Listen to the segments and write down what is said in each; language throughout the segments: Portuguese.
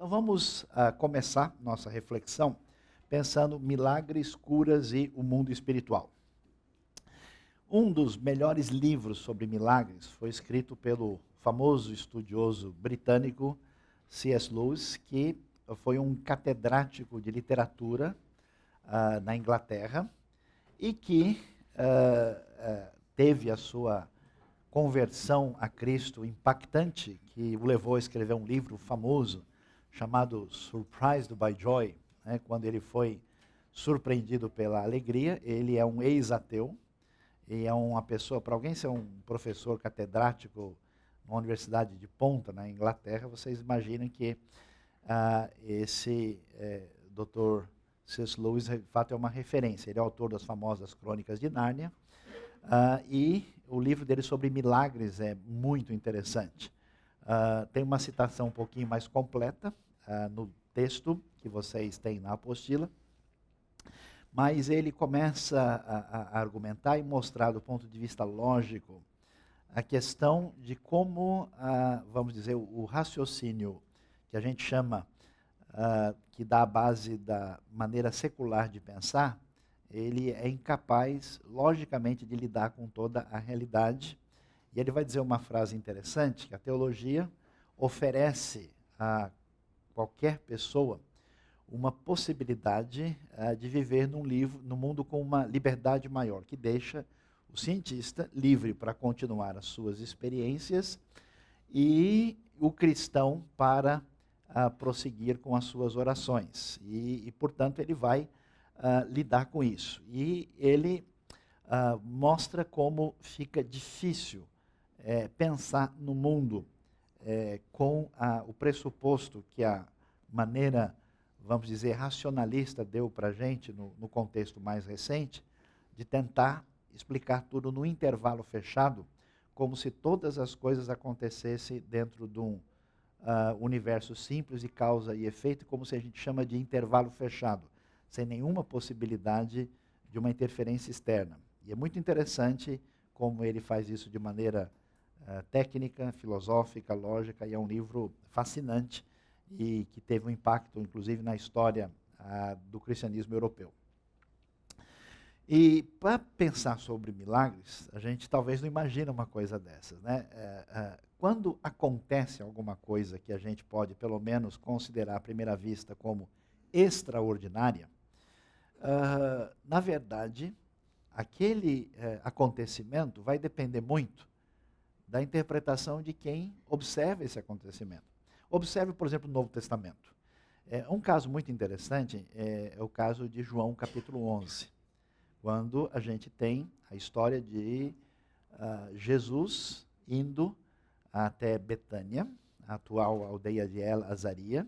Então vamos começar nossa reflexão pensando milagres, curas e o mundo espiritual. Um dos melhores livros sobre milagres foi escrito pelo famoso estudioso britânico C.S. Lewis, que foi um catedrático de literatura na Inglaterra e que teve a sua conversão a Cristo impactante, que o levou a escrever um livro famoso chamado Surprised by Joy, né, quando ele foi surpreendido pela alegria. Ele é um ex-ateu e é uma pessoa, para alguém ser um professor catedrático numa universidade de ponta na Inglaterra, vocês imaginem que esse Dr. C.S. Lewis, de fato, é uma referência. Ele é autor das famosas Crônicas de Nárnia, e o livro dele sobre milagres é muito interessante. Tem uma citação um pouquinho mais completa no texto que vocês têm na apostila, mas ele começa a argumentar e mostrar do ponto de vista lógico a questão de como, vamos dizer, o raciocínio que a gente chama, que dá a base da maneira secular de pensar, ele é incapaz, logicamente, de lidar com toda a realidade. E ele vai dizer uma frase interessante, que a teologia oferece a qualquer pessoa uma possibilidade de viver num mundo com uma liberdade maior, que deixa o cientista livre para continuar as suas experiências e o cristão para prosseguir com as suas orações. Portanto, ele vai lidar com isso. E ele mostra como fica difícil pensar no mundo com o pressuposto que a maneira, vamos dizer, racionalista deu para a gente no contexto mais recente, de tentar explicar tudo no intervalo fechado, como se todas as coisas acontecessem dentro de um universo simples de causa e efeito, como se a gente chama de intervalo fechado, sem nenhuma possibilidade de uma interferência externa. E é muito interessante como ele faz isso de maneira técnica, filosófica, lógica, e é um livro fascinante e que teve um impacto, inclusive, na história do cristianismo europeu. E para pensar sobre milagres, a gente talvez não imagine uma coisa dessas, né? Quando acontece alguma coisa que a gente pode, pelo menos, considerar à primeira vista como extraordinária, na verdade, aquele acontecimento vai depender muito da interpretação de quem observa esse acontecimento. Observe, por exemplo, o Novo Testamento. Um caso muito interessante é o caso de João capítulo 11, quando a gente tem a história de Jesus indo até Betânia, a atual aldeia de El-Azaria,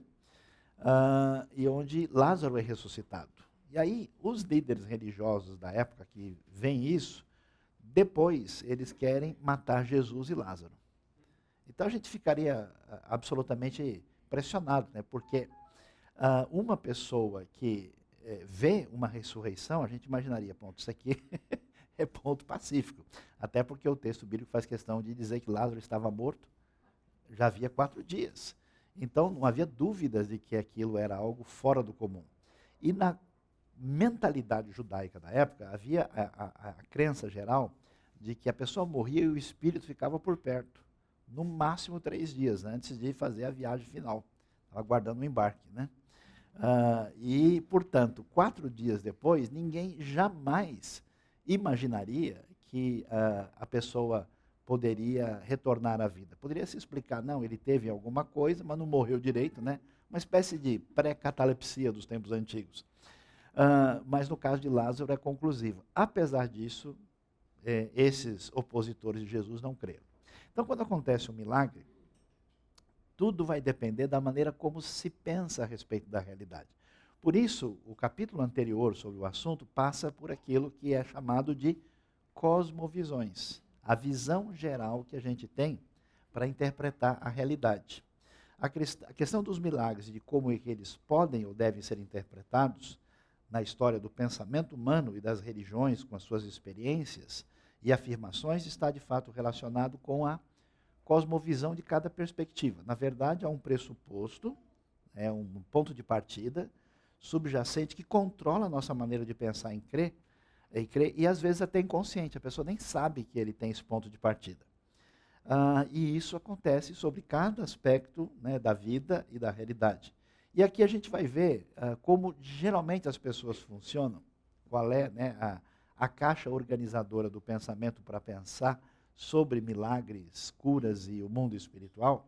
e onde Lázaro é ressuscitado. E aí, os líderes religiosos da época que veem isso, depois eles querem matar Jesus e Lázaro. Então a gente ficaria absolutamente pressionado, né? Porque uma pessoa que vê uma ressurreição, a gente imaginaria, ponto, isso aqui é ponto pacífico. Até porque o texto bíblico faz questão de dizer que Lázaro estava morto já havia 4 dias. Então não havia dúvidas de que aquilo era algo fora do comum. E na mentalidade judaica da época, havia a crença geral de que a pessoa morria e o espírito ficava por perto. No máximo 3 dias, né, antes de fazer a viagem final. Estava aguardando o embarque, né? E, portanto, 4 dias depois, ninguém jamais imaginaria que a pessoa poderia retornar à vida. Poderia se explicar, não, ele teve alguma coisa, mas não morreu direito, né? Uma espécie de pré-catalepsia dos tempos antigos. Mas no caso de Lázaro é conclusivo. Apesar disso, esses opositores de Jesus não creram. Então, quando acontece um milagre, tudo vai depender da maneira como se pensa a respeito da realidade. Por isso, o capítulo anterior sobre o assunto passa por aquilo que é chamado de cosmovisões, a visão geral que a gente tem para interpretar a realidade. A questão dos milagres e de como é que eles podem ou devem ser interpretados na história do pensamento humano e das religiões com as suas experiências e afirmações está de fato relacionado com a cosmovisão de cada perspectiva. Na verdade, há um pressuposto é um ponto de partida subjacente que controla a nossa maneira de pensar em crer, e às vezes até inconsciente, a pessoa nem sabe que ele tem esse ponto de partida. E isso acontece sobre cada aspecto, né, da vida e da realidade. E aqui a gente vai ver como geralmente as pessoas funcionam, qual é, né, a caixa organizadora do pensamento para pensar sobre milagres, curas e o mundo espiritual.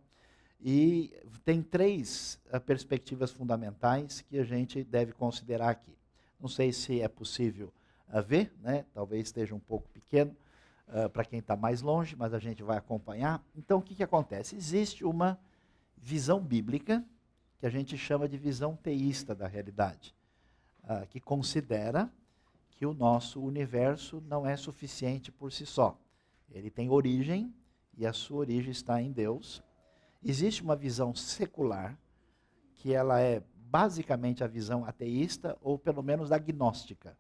E tem três perspectivas fundamentais que a gente deve considerar aqui. Não sei se é possível ver, né? Talvez esteja um pouco pequeno para quem está mais longe, mas a gente vai acompanhar. Então, o que acontece? Existe uma visão bíblica, que a gente chama de visão teísta da realidade, que considera que o nosso universo não é suficiente por si só. Ele tem origem, e a sua origem está em Deus. Existe uma visão secular, que ela é basicamente a visão ateísta, ou pelo menos agnóstica,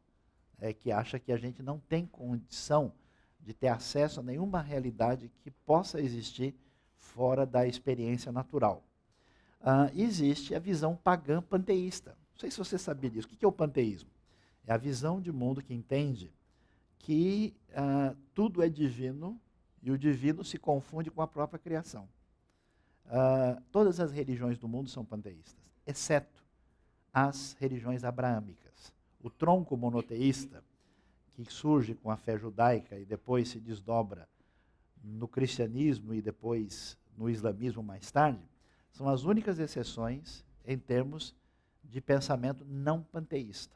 que acha que a gente não tem condição de ter acesso a nenhuma realidade que possa existir fora da experiência natural. Existe a visão pagã panteísta. Não sei se você sabia disso. O que é o panteísmo? É a visão de mundo que entende que tudo é divino e o divino se confunde com a própria criação. Todas as religiões do mundo são panteístas, exceto as religiões abraâmicas. O tronco monoteísta, que surge com a fé judaica e depois se desdobra no cristianismo e depois no islamismo mais tarde, são as únicas exceções em termos de pensamento não panteísta.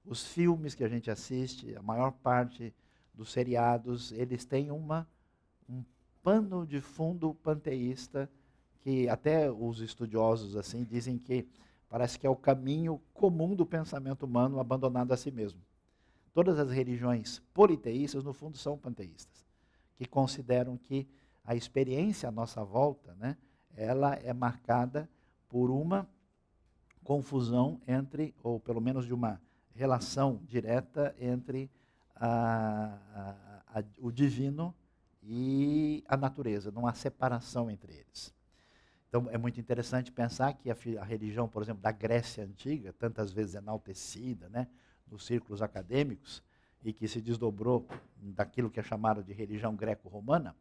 Os filmes que a gente assiste, a maior parte dos seriados, eles têm um pano de fundo panteísta, que até os estudiosos assim dizem que parece que é o caminho comum do pensamento humano abandonado a si mesmo. Todas as religiões politeístas, no fundo, são panteístas, que consideram que a experiência à nossa volta, né, ela é marcada por uma confusão entre, ou pelo menos de uma relação direta entre o divino e a natureza, não há separação entre eles. Então é muito interessante pensar que a religião, por exemplo, da Grécia Antiga, tantas vezes enaltecida, né, nos círculos acadêmicos, e que se desdobrou daquilo que é chamado de religião greco-romana,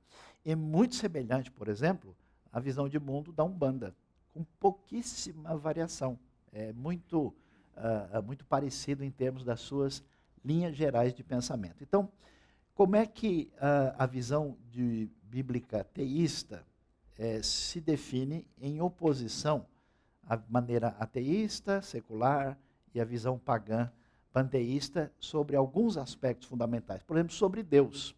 é muito semelhante, por exemplo, à visão de mundo da Umbanda, com pouquíssima variação. É muito parecido em termos das suas linhas gerais de pensamento. Então, como é que a visão bíblica teísta se define em oposição à maneira ateísta, secular, e à visão pagã, panteísta, sobre alguns aspectos fundamentais? Por exemplo, sobre Deus.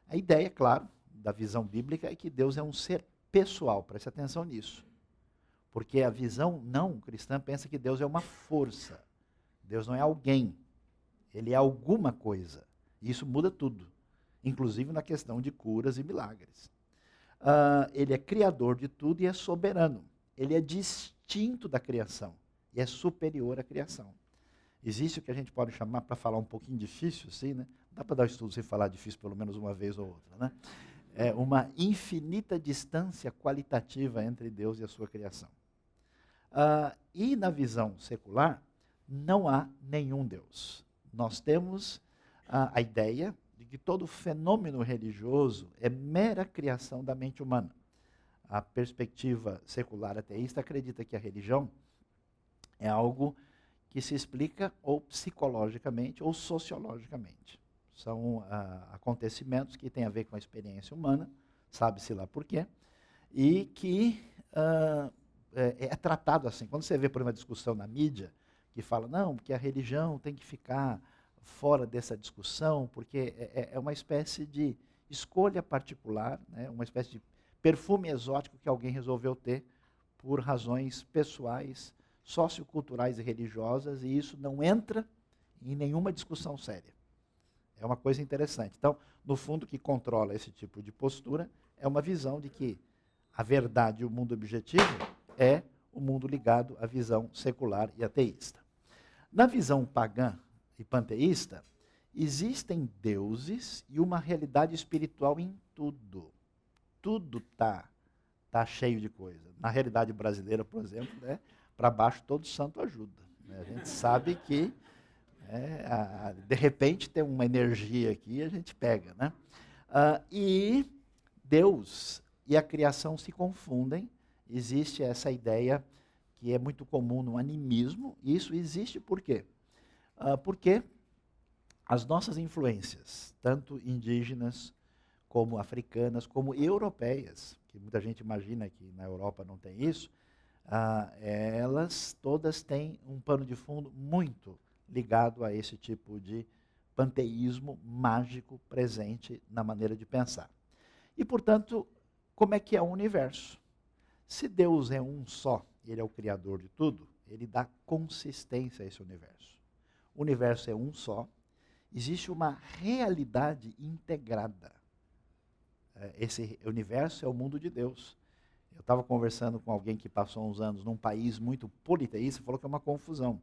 A ideia, claro, da visão bíblica é que Deus é um ser pessoal, preste atenção nisso. Porque a visão não cristã pensa que Deus é uma força. Deus não é alguém. Ele é alguma coisa. E isso muda tudo, inclusive na questão de curas e milagres. Ele é criador de tudo e é soberano. Ele é distinto da criação e é superior à criação. Existe o que a gente pode chamar, para falar um pouquinho difícil, assim, né? Dá para dar um estudo sem falar difícil pelo menos uma vez ou outra, né? É uma infinita distância qualitativa entre Deus e a sua criação. E na visão secular, não há nenhum Deus. Nós temos a ideia de que todo fenômeno religioso é mera criação da mente humana. A perspectiva secular ateísta acredita que a religião é algo que se explica ou psicologicamente ou sociologicamente. São acontecimentos que têm a ver com a experiência humana, sabe-se lá por quê, e que é tratado assim. Quando você vê por uma discussão na mídia, que fala, não, porque a religião tem que ficar fora dessa discussão, porque é uma espécie de escolha particular, né, uma espécie de perfume exótico que alguém resolveu ter por razões pessoais, socioculturais e religiosas, e isso não entra em nenhuma discussão séria. É uma coisa interessante. Então, no fundo, o que controla esse tipo de postura é uma visão de que a verdade e o mundo objetivo é o mundo ligado à visão secular e ateísta. Na visão pagã e panteísta, existem deuses e uma realidade espiritual em tudo. Tudo tá cheio de coisa. Na realidade brasileira, por exemplo, né, para baixo todo santo ajuda. Né? A gente sabe que, de repente, tem uma energia aqui e a gente pega. Né? E Deus e a criação se confundem. Existe essa ideia que é muito comum no animismo. E isso existe por quê? Porque as nossas influências, tanto indígenas, como africanas, como europeias, que muita gente imagina que na Europa não tem isso, elas todas têm um pano de fundo muito ligado a esse tipo de panteísmo mágico presente na maneira de pensar. E, portanto, como é que é o universo? Se Deus é um só, Ele é o Criador de tudo, Ele dá consistência a esse universo. O universo é um só, existe uma realidade integrada. Esse universo é o mundo de Deus. Eu estava conversando com alguém que passou uns anos num país muito politeísta, falou que é uma confusão.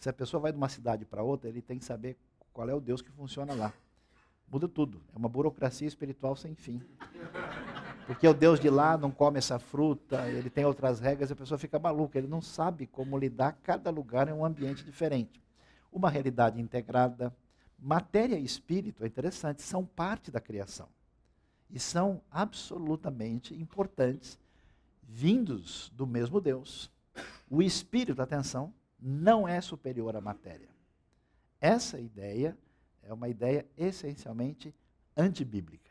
Se a pessoa vai de uma cidade para outra, ele tem que saber qual é o Deus que funciona lá. Muda tudo. É uma burocracia espiritual sem fim. Porque o Deus de lá não come essa fruta, ele tem outras regras, e a pessoa fica maluca. Ele não sabe como lidar, cada lugar é um ambiente diferente. Uma realidade integrada. Matéria e espírito, é interessante, são parte da criação. E são absolutamente importantes, vindos do mesmo Deus. O espírito, atenção, não é superior à matéria. Essa ideia é uma ideia essencialmente antibíblica.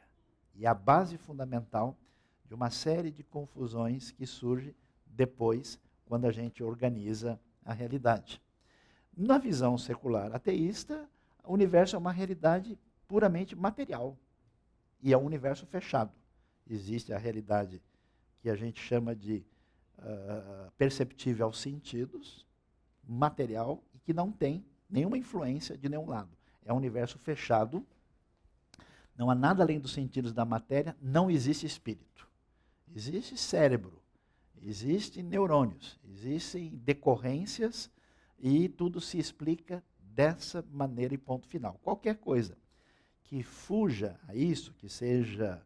E a base fundamental de uma série de confusões que surge depois, quando a gente organiza a realidade. Na visão secular ateísta, o universo é uma realidade puramente material. E é um universo fechado. Existe a realidade que a gente chama de perceptível aos sentidos, material, e que não tem nenhuma influência de nenhum lado. É um universo fechado, não há nada além dos sentidos da matéria, não existe espírito. Existe cérebro, existem neurônios, existem decorrências e tudo se explica dessa maneira e ponto final. Qualquer coisa que fuja a isso, que seja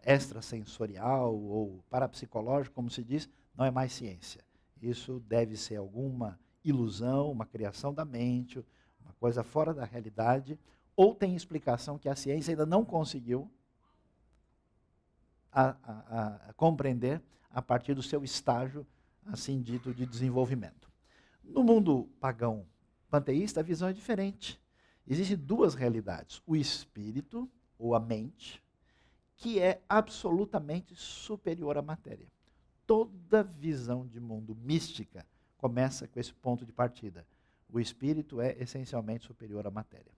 extrasensorial ou parapsicológico, como se diz, não é mais ciência. Isso deve ser alguma ilusão, uma criação da mente, uma coisa fora da realidade, ou tem explicação que a ciência ainda não conseguiu compreender a partir do seu estágio, assim dito, de desenvolvimento. No mundo pagão panteísta, a visão é diferente. Existem duas realidades, o espírito, ou a mente, que é absolutamente superior à matéria. Toda visão de mundo mística começa com esse ponto de partida. O espírito é essencialmente superior à matéria.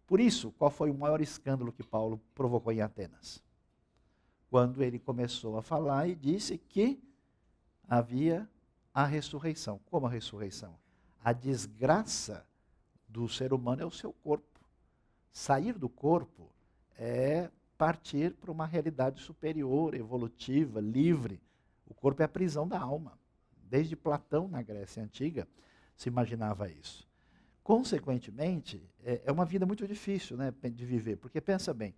Por isso, qual foi o maior escândalo que Paulo provocou em Atenas? Quando ele começou a falar e disse que havia a ressurreição. Como a ressurreição? A desgraça do ser humano é o seu corpo. Sair do corpo é partir para uma realidade superior, evolutiva, livre. O corpo é a prisão da alma. Desde Platão, na Grécia Antiga, se imaginava isso. Consequentemente, é uma vida muito difícil, né, de viver, porque pensa bem,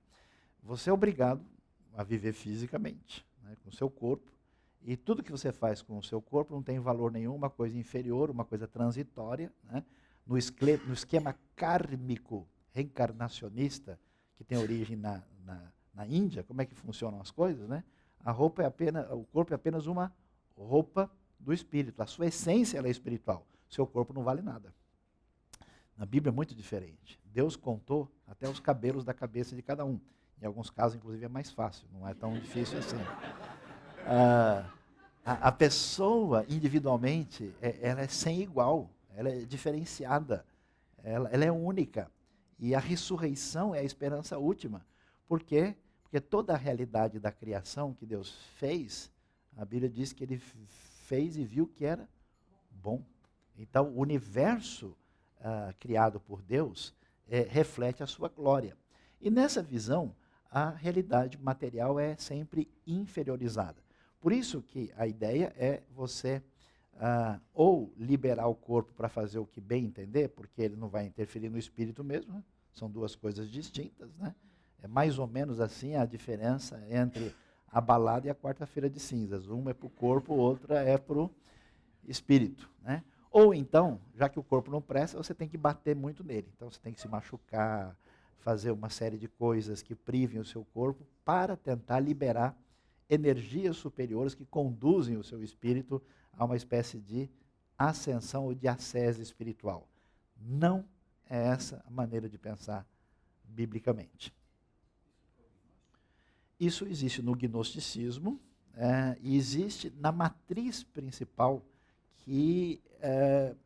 você é obrigado a viver fisicamente, né, com o seu corpo, e tudo que você faz com o seu corpo não tem valor nenhum, uma coisa inferior, uma coisa transitória, né, no esquema kármico reencarnacionista, que tem origem na Índia, como é que funcionam as coisas, né? O corpo é apenas uma roupa do espírito. A sua essência ela é espiritual. O seu corpo não vale nada. Na Bíblia é muito diferente. Deus contou até os cabelos da cabeça de cada um. Em alguns casos, inclusive, é mais fácil. Não é tão difícil assim. A pessoa, individualmente, ela é sem igual. Ela é diferenciada. Ela é única. E a ressurreição é a esperança última. Por quê? Porque toda a realidade da criação que Deus fez, a Bíblia diz que Ele fez e viu que era bom. Então, o universo criado por Deus reflete a sua glória. E nessa visão, a realidade material é sempre inferiorizada. Por isso que a ideia é você ou liberar o corpo para fazer o que bem entender, porque ele não vai interferir no espírito mesmo, né? São duas coisas distintas, né? É mais ou menos assim a diferença entre a balada e a quarta-feira de cinzas. Uma é para o corpo, outra é para o espírito, né? Ou então, já que o corpo não presta, você tem que bater muito nele. Então você tem que se machucar, fazer uma série de coisas que privem o seu corpo para tentar liberar energias superiores que conduzem o seu espírito a uma espécie de ascensão ou de ascese espiritual. Não é essa a maneira de pensar biblicamente. Isso existe no gnosticismo e existe na matriz principal que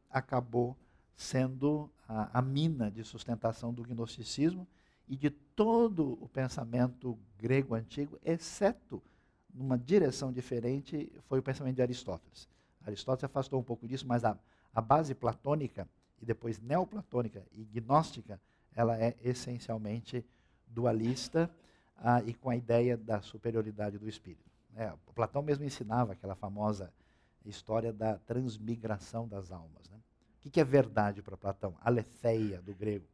acabou sendo a mina de sustentação do gnosticismo e de todo o pensamento grego antigo, exceto numa direção diferente, foi o pensamento de Aristóteles. Aristóteles afastou um pouco disso, mas a base platônica e depois neoplatônica e gnóstica, ela é essencialmente dualista e com a ideia da superioridade do espírito. Platão mesmo ensinava aquela famosa história da transmigração das almas. Né? O que é verdade para Platão? Aletheia, do grego.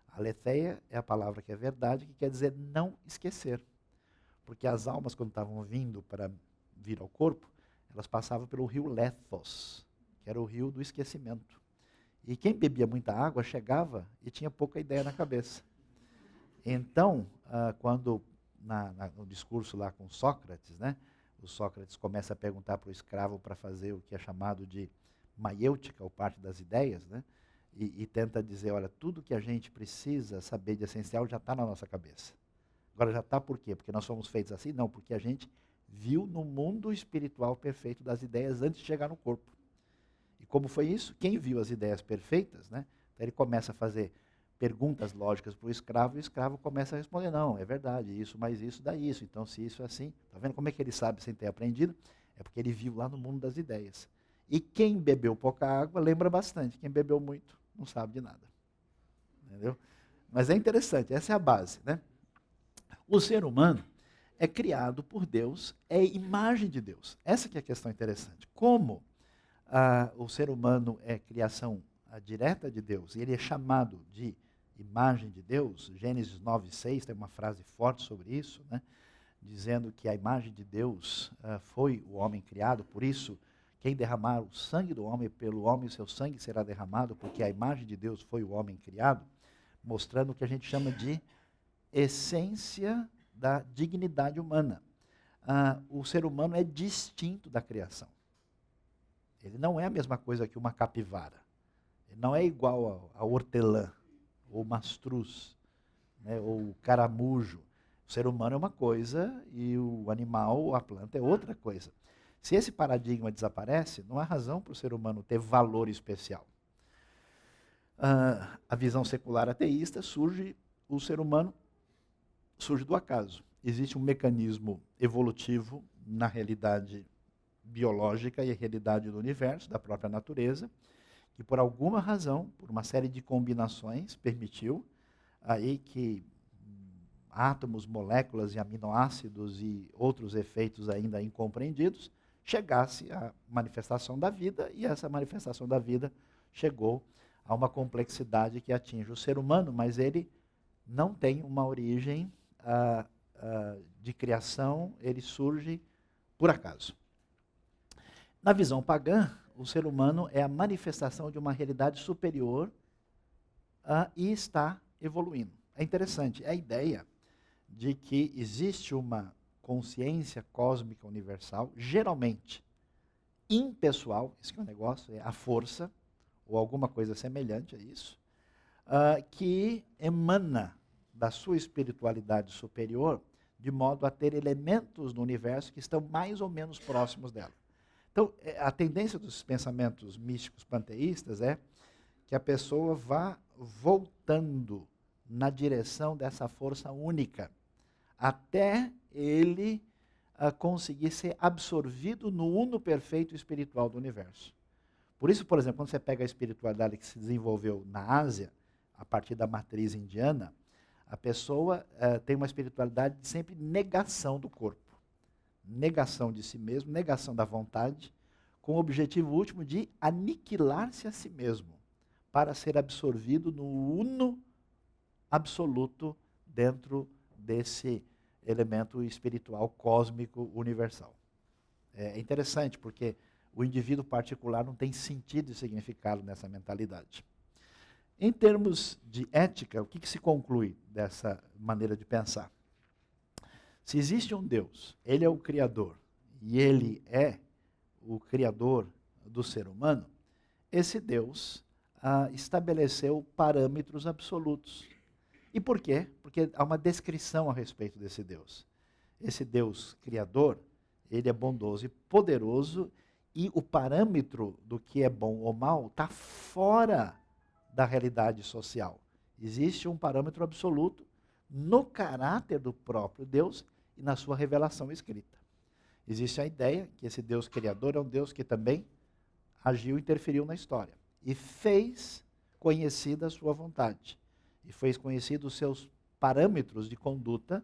Aletheia é a palavra que é verdade, que quer dizer não esquecer. Porque as almas, quando estavam vindo para vir ao corpo, elas passavam pelo rio Lethos, que era o rio do esquecimento. E quem bebia muita água chegava e tinha pouca ideia na cabeça. Então, quando no discurso lá com Sócrates, né, o Sócrates começa a perguntar para o escravo para fazer o que é chamado de maiêutica, ou parte das ideias, né, e tenta dizer, olha, tudo que a gente precisa saber de essencial já está na nossa cabeça. Agora já está por quê? Porque nós somos feitos assim? Não, porque a gente viu no mundo espiritual perfeito das ideias antes de chegar no corpo. E como foi isso? Quem viu as ideias perfeitas, né? Então ele começa a fazer perguntas lógicas para o escravo, e o escravo começa a responder, não, é verdade, isso mais isso dá isso, então se isso é assim, está vendo como é que ele sabe sem ter aprendido? É porque ele viu lá no mundo das ideias. E quem bebeu pouca água lembra bastante, quem bebeu muito não sabe de nada. Entendeu? Mas é interessante, essa é a base, né? O ser humano é criado por Deus, é imagem de Deus. Essa que é a questão interessante. Como o ser humano é criação direta de Deus, e ele é chamado de imagem de Deus, Gênesis 9:6 tem uma frase forte sobre isso, né? Dizendo que a imagem de Deus foi o homem criado, por isso quem derramar o sangue do homem, pelo homem o seu sangue será derramado, porque a imagem de Deus foi o homem criado, mostrando o que a gente chama de essência da dignidade humana. O ser humano é distinto da criação. Ele não é a mesma coisa que uma capivara. Ele não é igual a hortelã, ou mastruz, né, ou caramujo. O ser humano é uma coisa e o animal, a planta, é outra coisa. Se esse paradigma desaparece, não há razão para o ser humano ter valor especial. A visão secular ateísta o ser humano surge do acaso. Existe um mecanismo evolutivo na realidade biológica e a realidade do universo, da própria natureza, que por alguma razão, por uma série de combinações, permitiu aí que átomos, moléculas e aminoácidos e outros efeitos ainda incompreendidos chegasse à manifestação da vida, e essa manifestação da vida chegou a uma complexidade que atinge o ser humano, mas ele não tem uma origem de criação, ele surge por acaso. Na visão pagã, o ser humano é a manifestação de uma realidade superior e está evoluindo. É interessante, é a ideia de que existe uma consciência cósmica universal, geralmente impessoal, esse que é o negócio, é a força, ou alguma coisa semelhante a isso, que emana da sua espiritualidade superior, de modo a ter elementos no universo que estão mais ou menos próximos dela. Então, a tendência dos pensamentos místicos panteístas é que a pessoa vá voltando na direção dessa força única, até ele conseguir ser absorvido no uno perfeito espiritual do universo. Por isso, por exemplo, quando você pega a espiritualidade que se desenvolveu na Ásia, a partir da matriz indiana, a pessoa tem uma espiritualidade de sempre negação do corpo. Negação de si mesmo, negação da vontade, com o objetivo último de aniquilar-se a si mesmo, para ser absorvido no uno absoluto dentro desse elemento espiritual cósmico universal. É interessante porque o indivíduo particular não tem sentido e significado nessa mentalidade. Em termos de ética, o que se conclui dessa maneira de pensar? Se existe um Deus, ele é o Criador, e ele é o Criador do ser humano, esse Deus estabeleceu parâmetros absolutos. E por quê? Porque há uma descrição a respeito desse Deus. Esse Deus Criador, ele é bondoso e poderoso, e o parâmetro do que é bom ou mal está fora da realidade social. Existe um parâmetro absoluto no caráter do próprio Deus e na sua revelação escrita. Existe a ideia que esse Deus Criador é um Deus que também agiu e interferiu na história e fez conhecida a sua vontade e fez conhecidos os seus parâmetros de conduta,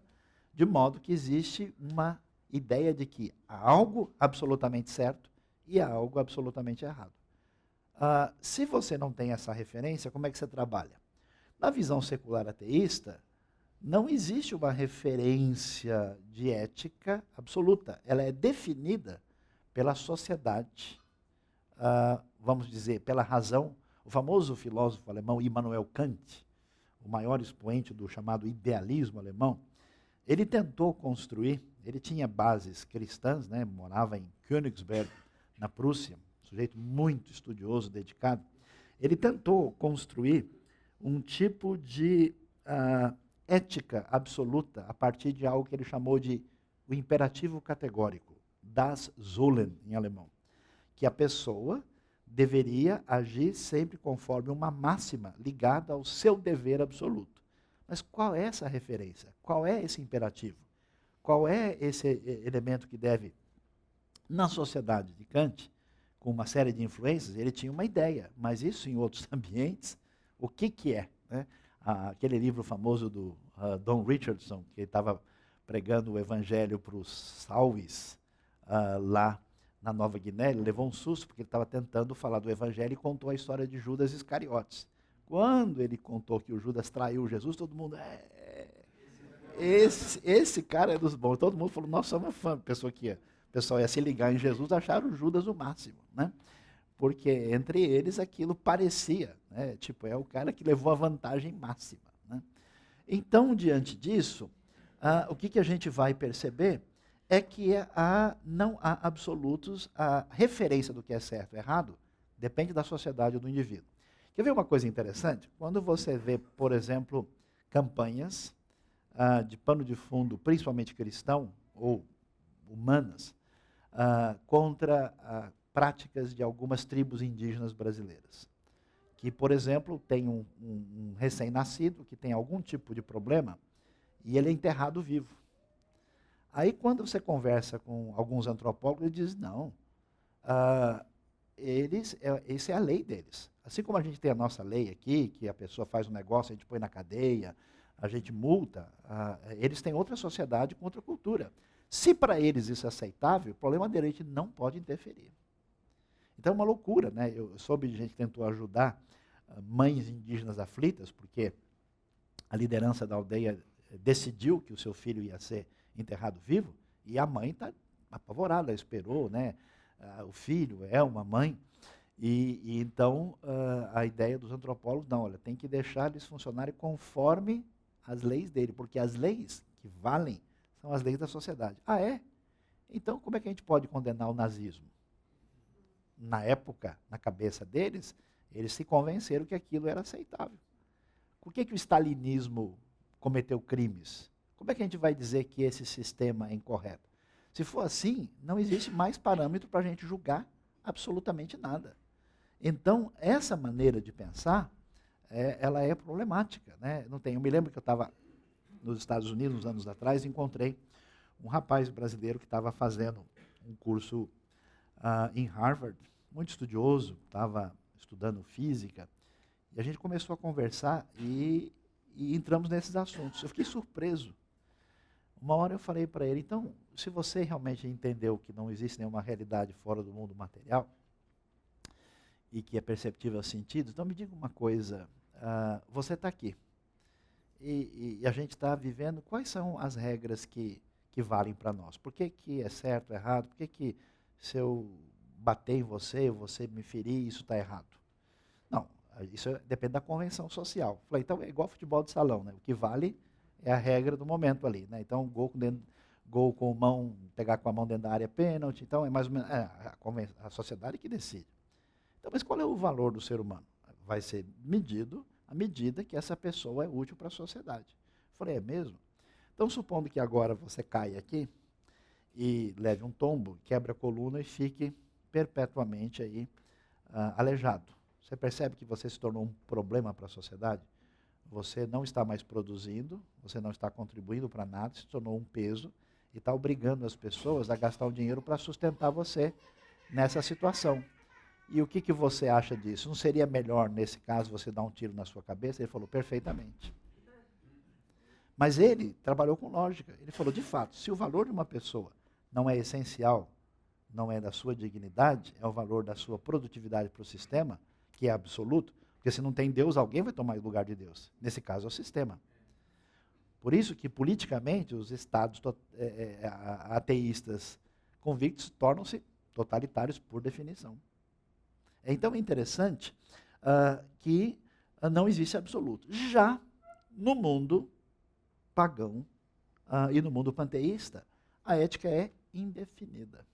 de modo que existe uma ideia de que há algo absolutamente certo e há algo absolutamente errado. Se você não tem essa referência, como é que você trabalha? Na visão secular ateísta, não existe uma referência de ética absoluta. Ela é definida pela sociedade, vamos dizer, pela razão. O famoso filósofo alemão Immanuel Kant, o maior expoente do chamado idealismo alemão, ele tentou construir, ele tinha bases cristãs, né, morava em Königsberg, na Prússia, sujeito muito estudioso, dedicado. Ele tentou construir um tipo de ética absoluta a partir de algo que ele chamou de o imperativo categórico, das Sollen, em alemão, que a pessoa deveria agir sempre conforme uma máxima ligada ao seu dever absoluto. Mas qual é essa referência? Qual é esse imperativo? Qual é esse elemento que deve, na sociedade de Kant, com uma série de influências, ele tinha uma ideia, mas isso em outros ambientes, o que é? Né? Aquele livro famoso do Don Richardson, que estava pregando o evangelho para os Sauis, lá na Nova Guiné, ele levou um susto, porque ele estava tentando falar do evangelho e contou a história de Judas Iscariotes. Quando ele contou que o Judas traiu Jesus, todo mundo, esse cara é dos bons. Todo mundo falou, nós somos fã, pessoa que o pessoal ia se ligar em Jesus, acharam o Judas o máximo, né? Porque entre eles aquilo parecia, né? Tipo, é o cara que levou a vantagem máxima, né? Então, diante disso, o que a gente vai perceber é que não há absolutos, a referência do que é certo e errado depende da sociedade ou do indivíduo. Quer ver uma coisa interessante? Quando você vê, por exemplo, campanhas de pano de fundo, principalmente cristão ou humanas, contra práticas de algumas tribos indígenas brasileiras. Que, por exemplo, tem um recém-nascido que tem algum tipo de problema e ele é enterrado vivo. Aí, quando você conversa com alguns antropólogos, eles dizem, não, essa é a lei deles. Assim como a gente tem a nossa lei aqui, que a pessoa faz um negócio, a gente põe na cadeia, a gente multa, eles têm outra sociedade com outra cultura. Se para eles isso é aceitável, o problema dele, a gente não pode interferir. Então é uma loucura, né? Eu soube de gente que tentou ajudar mães indígenas aflitas, porque a liderança da aldeia decidiu que o seu filho ia ser enterrado vivo, e a mãe está apavorada, esperou, né? O filho é uma mãe, e então a ideia dos antropólogos, não, olha, tem que deixar eles funcionarem conforme as leis dele, porque as leis que valem são as leis da sociedade. Ah, é? Então como é que a gente pode condenar o nazismo? Na época, na cabeça deles, eles se convenceram que aquilo era aceitável. Por que o stalinismo cometeu crimes? Como é que a gente vai dizer que esse sistema é incorreto? Se for assim, não existe mais parâmetro para a gente julgar absolutamente nada. Então, essa maneira de pensar, ela é problemática, né? Não tem. Eu me lembro que eu estava nos Estados Unidos, uns anos atrás, e encontrei um rapaz brasileiro que estava fazendo um curso em Harvard, muito estudioso, estava estudando física, e a gente começou a conversar e entramos nesses assuntos. Eu fiquei surpreso. Uma hora eu falei para ele, então, se você realmente entendeu que não existe nenhuma realidade fora do mundo material, e que é perceptível aos sentidos, então me diga uma coisa, você está aqui, e a gente está vivendo, quais são as regras que valem para nós? Por que é certo, errado? Por que seu bater em você, você me ferir, isso está errado. Não, isso depende da convenção social. Falei, então é igual futebol de salão, né? O que vale é a regra do momento ali, né? Então, gol com mão, pegar com a mão dentro da área é pênalti, então é mais ou menos a sociedade que decide. Então, mas qual é o valor do ser humano? Vai ser medido à medida que essa pessoa é útil para a sociedade. Falei, é mesmo? Então, supondo que agora você caia aqui e leve um tombo, quebre a coluna e fique perpetuamente aí aleijado. Você percebe que você se tornou um problema para a sociedade? Você não está mais produzindo, você não está contribuindo para nada, se tornou um peso e está obrigando as pessoas a gastar um dinheiro para sustentar você nessa situação. E o que você acha disso? Não seria melhor, nesse caso, você dar um tiro na sua cabeça? Ele falou, perfeitamente. Mas ele trabalhou com lógica. Ele falou, de fato, se o valor de uma pessoa não é essencial, não é da sua dignidade, é o valor da sua produtividade para o sistema, que é absoluto, porque se não tem Deus, alguém vai tomar o lugar de Deus. Nesse caso, é o sistema. Por isso que, politicamente, os estados ateístas convictos tornam-se totalitários por definição. Então é interessante que não existe absoluto. Já no mundo pagão e no mundo panteísta, a ética é indefinida.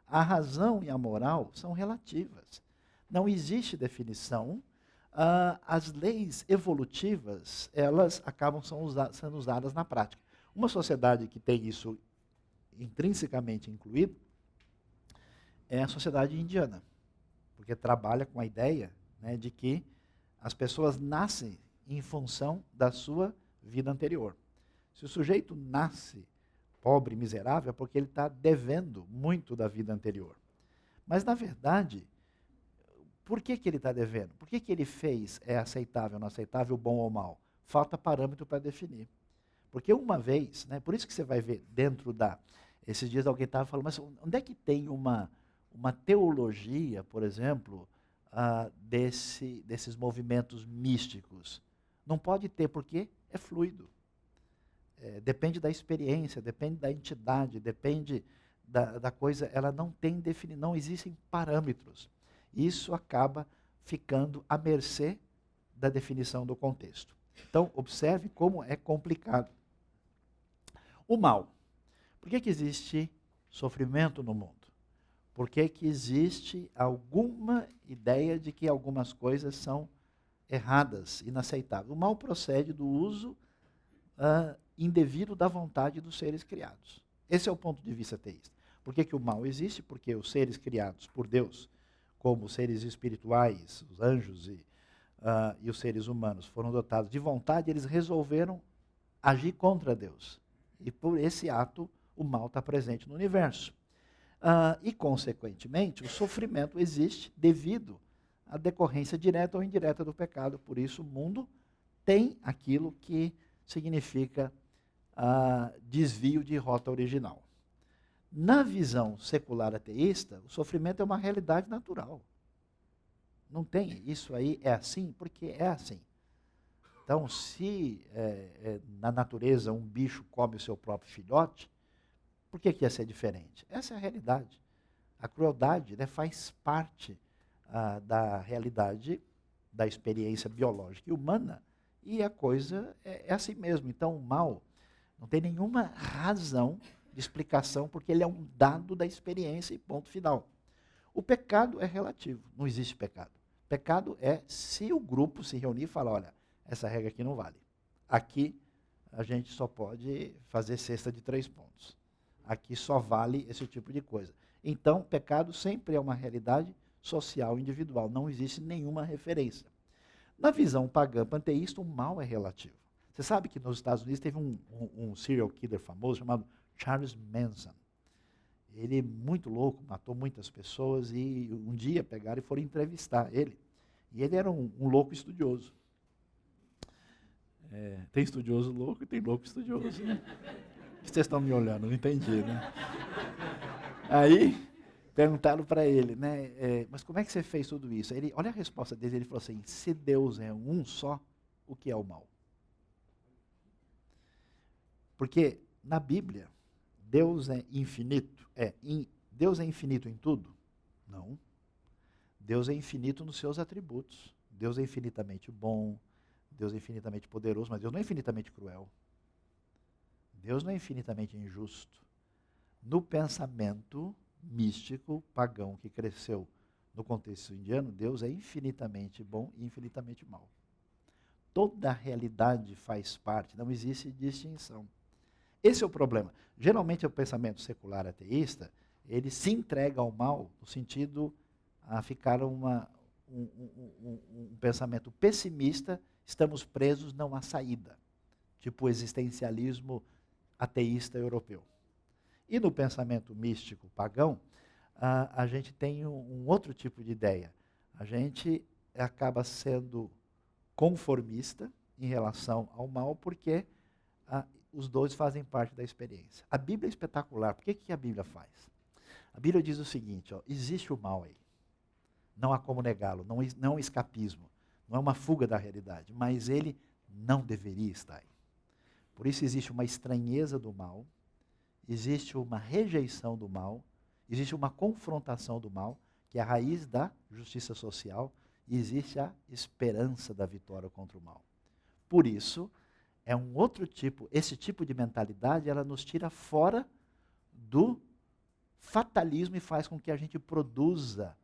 A razão e a moral são relativas. Não existe definição. As leis evolutivas, elas acabam sendo usadas na prática. Uma sociedade que tem isso intrinsecamente incluído é a sociedade indiana, porque trabalha com a ideia, né, de que as pessoas nascem em função da sua vida anterior. Se o sujeito nasce pobre, miserável, é porque ele está devendo muito da vida anterior. Mas, na verdade, por que ele está devendo? Por que ele fez é aceitável, não aceitável, bom ou mal? Falta parâmetro para definir. Porque uma vez, né, por isso que você vai ver dentro da... Esses dias alguém estava falando, mas onde é que tem uma teologia, por exemplo, desses movimentos místicos? Não pode ter, porque é fluido. Depende da experiência, depende da entidade, depende da coisa, ela não tem definição, não existem parâmetros. Isso acaba ficando à mercê da definição do contexto. Então, observe como é complicado. O mal. Por que existe sofrimento no mundo? Por que existe alguma ideia de que algumas coisas são erradas, inaceitáveis? O mal procede do uso indevido da vontade dos seres criados. Esse é o ponto de vista ateísta. Por que o mal existe? Porque os seres criados por Deus, como os seres espirituais, os anjos e os seres humanos, foram dotados de vontade, eles resolveram agir contra Deus. E por esse ato, o mal está presente no universo. E, consequentemente, o sofrimento existe devido à decorrência direta ou indireta do pecado. Por isso, o mundo tem aquilo que significa desvio de rota original. Na visão secular ateísta, o sofrimento é uma realidade natural. Não tem, isso aí é assim porque é assim. Então, se na natureza um bicho come o seu próprio filhote, por que ia ser diferente? Essa é a realidade. A crueldade, né, faz parte da realidade, da experiência biológica e humana, e a coisa é assim mesmo. Então, o mal não tem nenhuma razão de explicação, porque ele é um dado da experiência e ponto final. O pecado é relativo, não existe pecado. Pecado é se o grupo se reunir e falar, olha, essa regra aqui não vale. Aqui a gente só pode fazer cesta de 3 pontos. Aqui só vale esse tipo de coisa. Então, pecado sempre é uma realidade social individual, não existe nenhuma referência. Na visão pagã panteísta, o mal é relativo. Você sabe que nos Estados Unidos teve um serial killer famoso chamado Charles Manson. Ele, muito louco, matou muitas pessoas e um dia pegaram e foram entrevistar ele. E ele era um louco estudioso. Tem estudioso louco e tem louco estudioso. Né? Que vocês estão me olhando? Não entendi, né? Aí, perguntaram para ele, né? Mas como é que você fez tudo isso? Ele, olha a resposta dele, ele falou assim, se Deus é um só, o que é o mal? Porque na Bíblia, Deus é infinito, Deus é infinito em tudo, Não. Deus é infinito nos seus atributos. Deus é infinitamente bom, Deus é infinitamente poderoso, mas Deus não é infinitamente cruel. Deus não é infinitamente injusto. No pensamento místico, pagão, que cresceu no contexto indiano, Deus é infinitamente bom e infinitamente mau. Toda a realidade faz parte, não existe distinção. Esse é o problema. Geralmente o pensamento secular ateísta, ele se entrega ao mal no sentido a ficar um pensamento pessimista, estamos presos, não há saída. Tipo o existencialismo ateísta europeu. E no pensamento místico pagão, a gente tem um outro tipo de ideia. A gente acaba sendo conformista em relação ao mal, porque os dois fazem parte da experiência. A Bíblia é espetacular. Por que a Bíblia faz? A Bíblia diz o seguinte, ó, existe o mal aí. Não há como negá-lo, não é um escapismo, não é uma fuga da realidade, mas ele não deveria estar aí. Por isso existe uma estranheza do mal, existe uma rejeição do mal, existe uma confrontação do mal, que é a raiz da justiça social, e existe a esperança da vitória contra o mal. Por isso, é um outro tipo, esse tipo de mentalidade, ela nos tira fora do fatalismo e faz com que a gente produza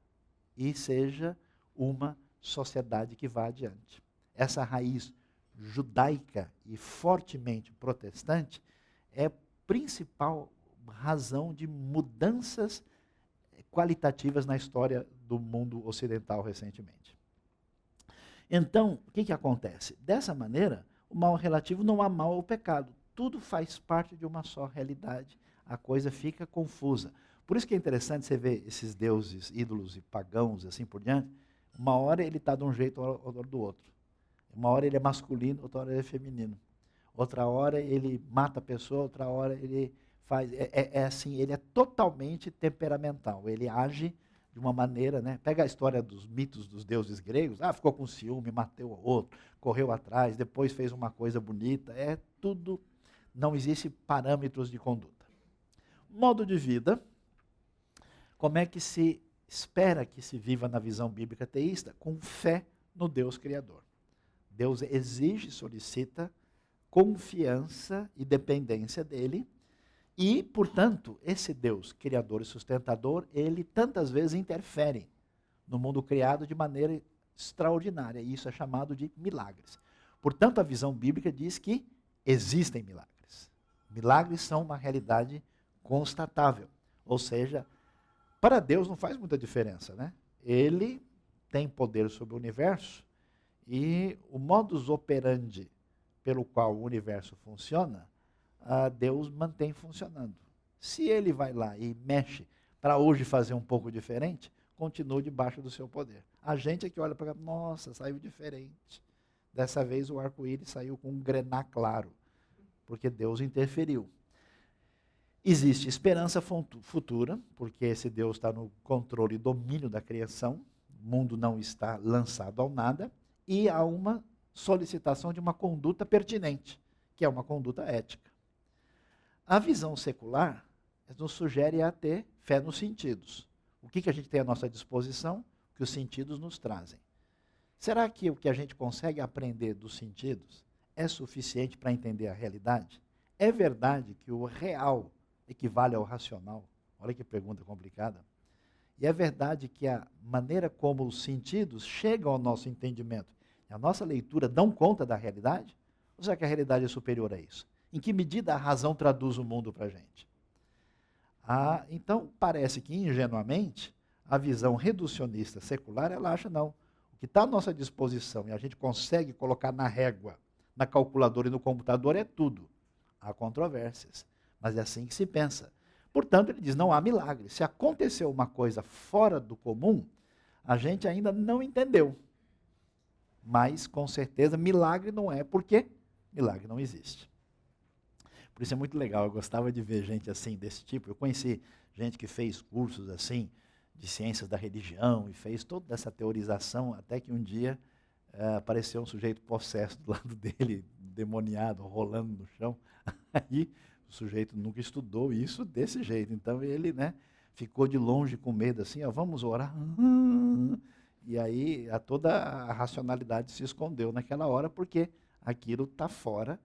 e seja uma sociedade que vá adiante. Essa raiz judaica e fortemente protestante é a principal razão de mudanças qualitativas na história do mundo ocidental recentemente. Então, o que acontece? Dessa maneira, o mal relativo não há mal ou pecado. Tudo faz parte de uma só realidade. A coisa fica confusa. Por isso que é interessante você ver esses deuses, ídolos e pagãos, assim por diante. Uma hora ele está de um jeito, outra do outro. Uma hora ele é masculino, outra hora ele é feminino. Outra hora ele mata a pessoa, outra hora ele faz... É assim, ele é totalmente temperamental. Ele age de uma maneira, né? Pega a história dos mitos dos deuses gregos. Ficou com ciúme, matou o outro, correu atrás, depois fez uma coisa bonita. É tudo... Não existe parâmetros de conduta. Modo de vida... Como é que se espera que se viva na visão bíblica teísta? Com fé no Deus Criador. Deus exige, solicita confiança e dependência dele. E, portanto, esse Deus Criador e sustentador, ele tantas vezes interfere no mundo criado de maneira extraordinária. E isso é chamado de milagres. Portanto, a visão bíblica diz que existem milagres. Milagres são uma realidade constatável. Ou seja, para Deus não faz muita diferença, né? Ele tem poder sobre o universo e o modus operandi pelo qual o universo funciona, Deus mantém funcionando. Se ele vai lá e mexe para hoje fazer um pouco diferente, continua debaixo do seu poder. A gente é que olha para cá, nossa, saiu diferente. Dessa vez o arco-íris saiu com um grená claro, porque Deus interferiu. Existe esperança futura, porque esse Deus está no controle e domínio da criação, o mundo não está lançado ao nada, e há uma solicitação de uma conduta pertinente, que é uma conduta ética. A visão secular nos sugere a ter fé nos sentidos. O que a gente tem à nossa disposição? O que os sentidos nos trazem. Será que o que a gente consegue aprender dos sentidos é suficiente para entender a realidade? É verdade que o real equivale ao racional? Olha que pergunta complicada. E é verdade que a maneira como os sentidos chegam ao nosso entendimento e a nossa leitura dão conta da realidade? Ou será que a realidade é superior a isso? Em que medida a razão traduz o mundo para a gente? Então, parece que, ingenuamente, a visão reducionista secular, ela acha, não. O que está à nossa disposição e a gente consegue colocar na régua, na calculadora e no computador é tudo. Há controvérsias, mas é assim que se pensa. Portanto, ele diz, não há milagre. Se aconteceu uma coisa fora do comum, a gente ainda não entendeu. Mas, com certeza, milagre não é, porque milagre não existe. Por isso é muito legal, eu gostava de ver gente assim, desse tipo. Eu conheci gente que fez cursos assim, de ciências da religião, e fez toda essa teorização, até que um dia apareceu um sujeito possesso do lado dele, demoniado, rolando no chão. Aí o sujeito nunca estudou isso desse jeito. Então ele, ficou de longe com medo, assim, ó, vamos orar. E aí toda a racionalidade se escondeu naquela hora, porque aquilo está fora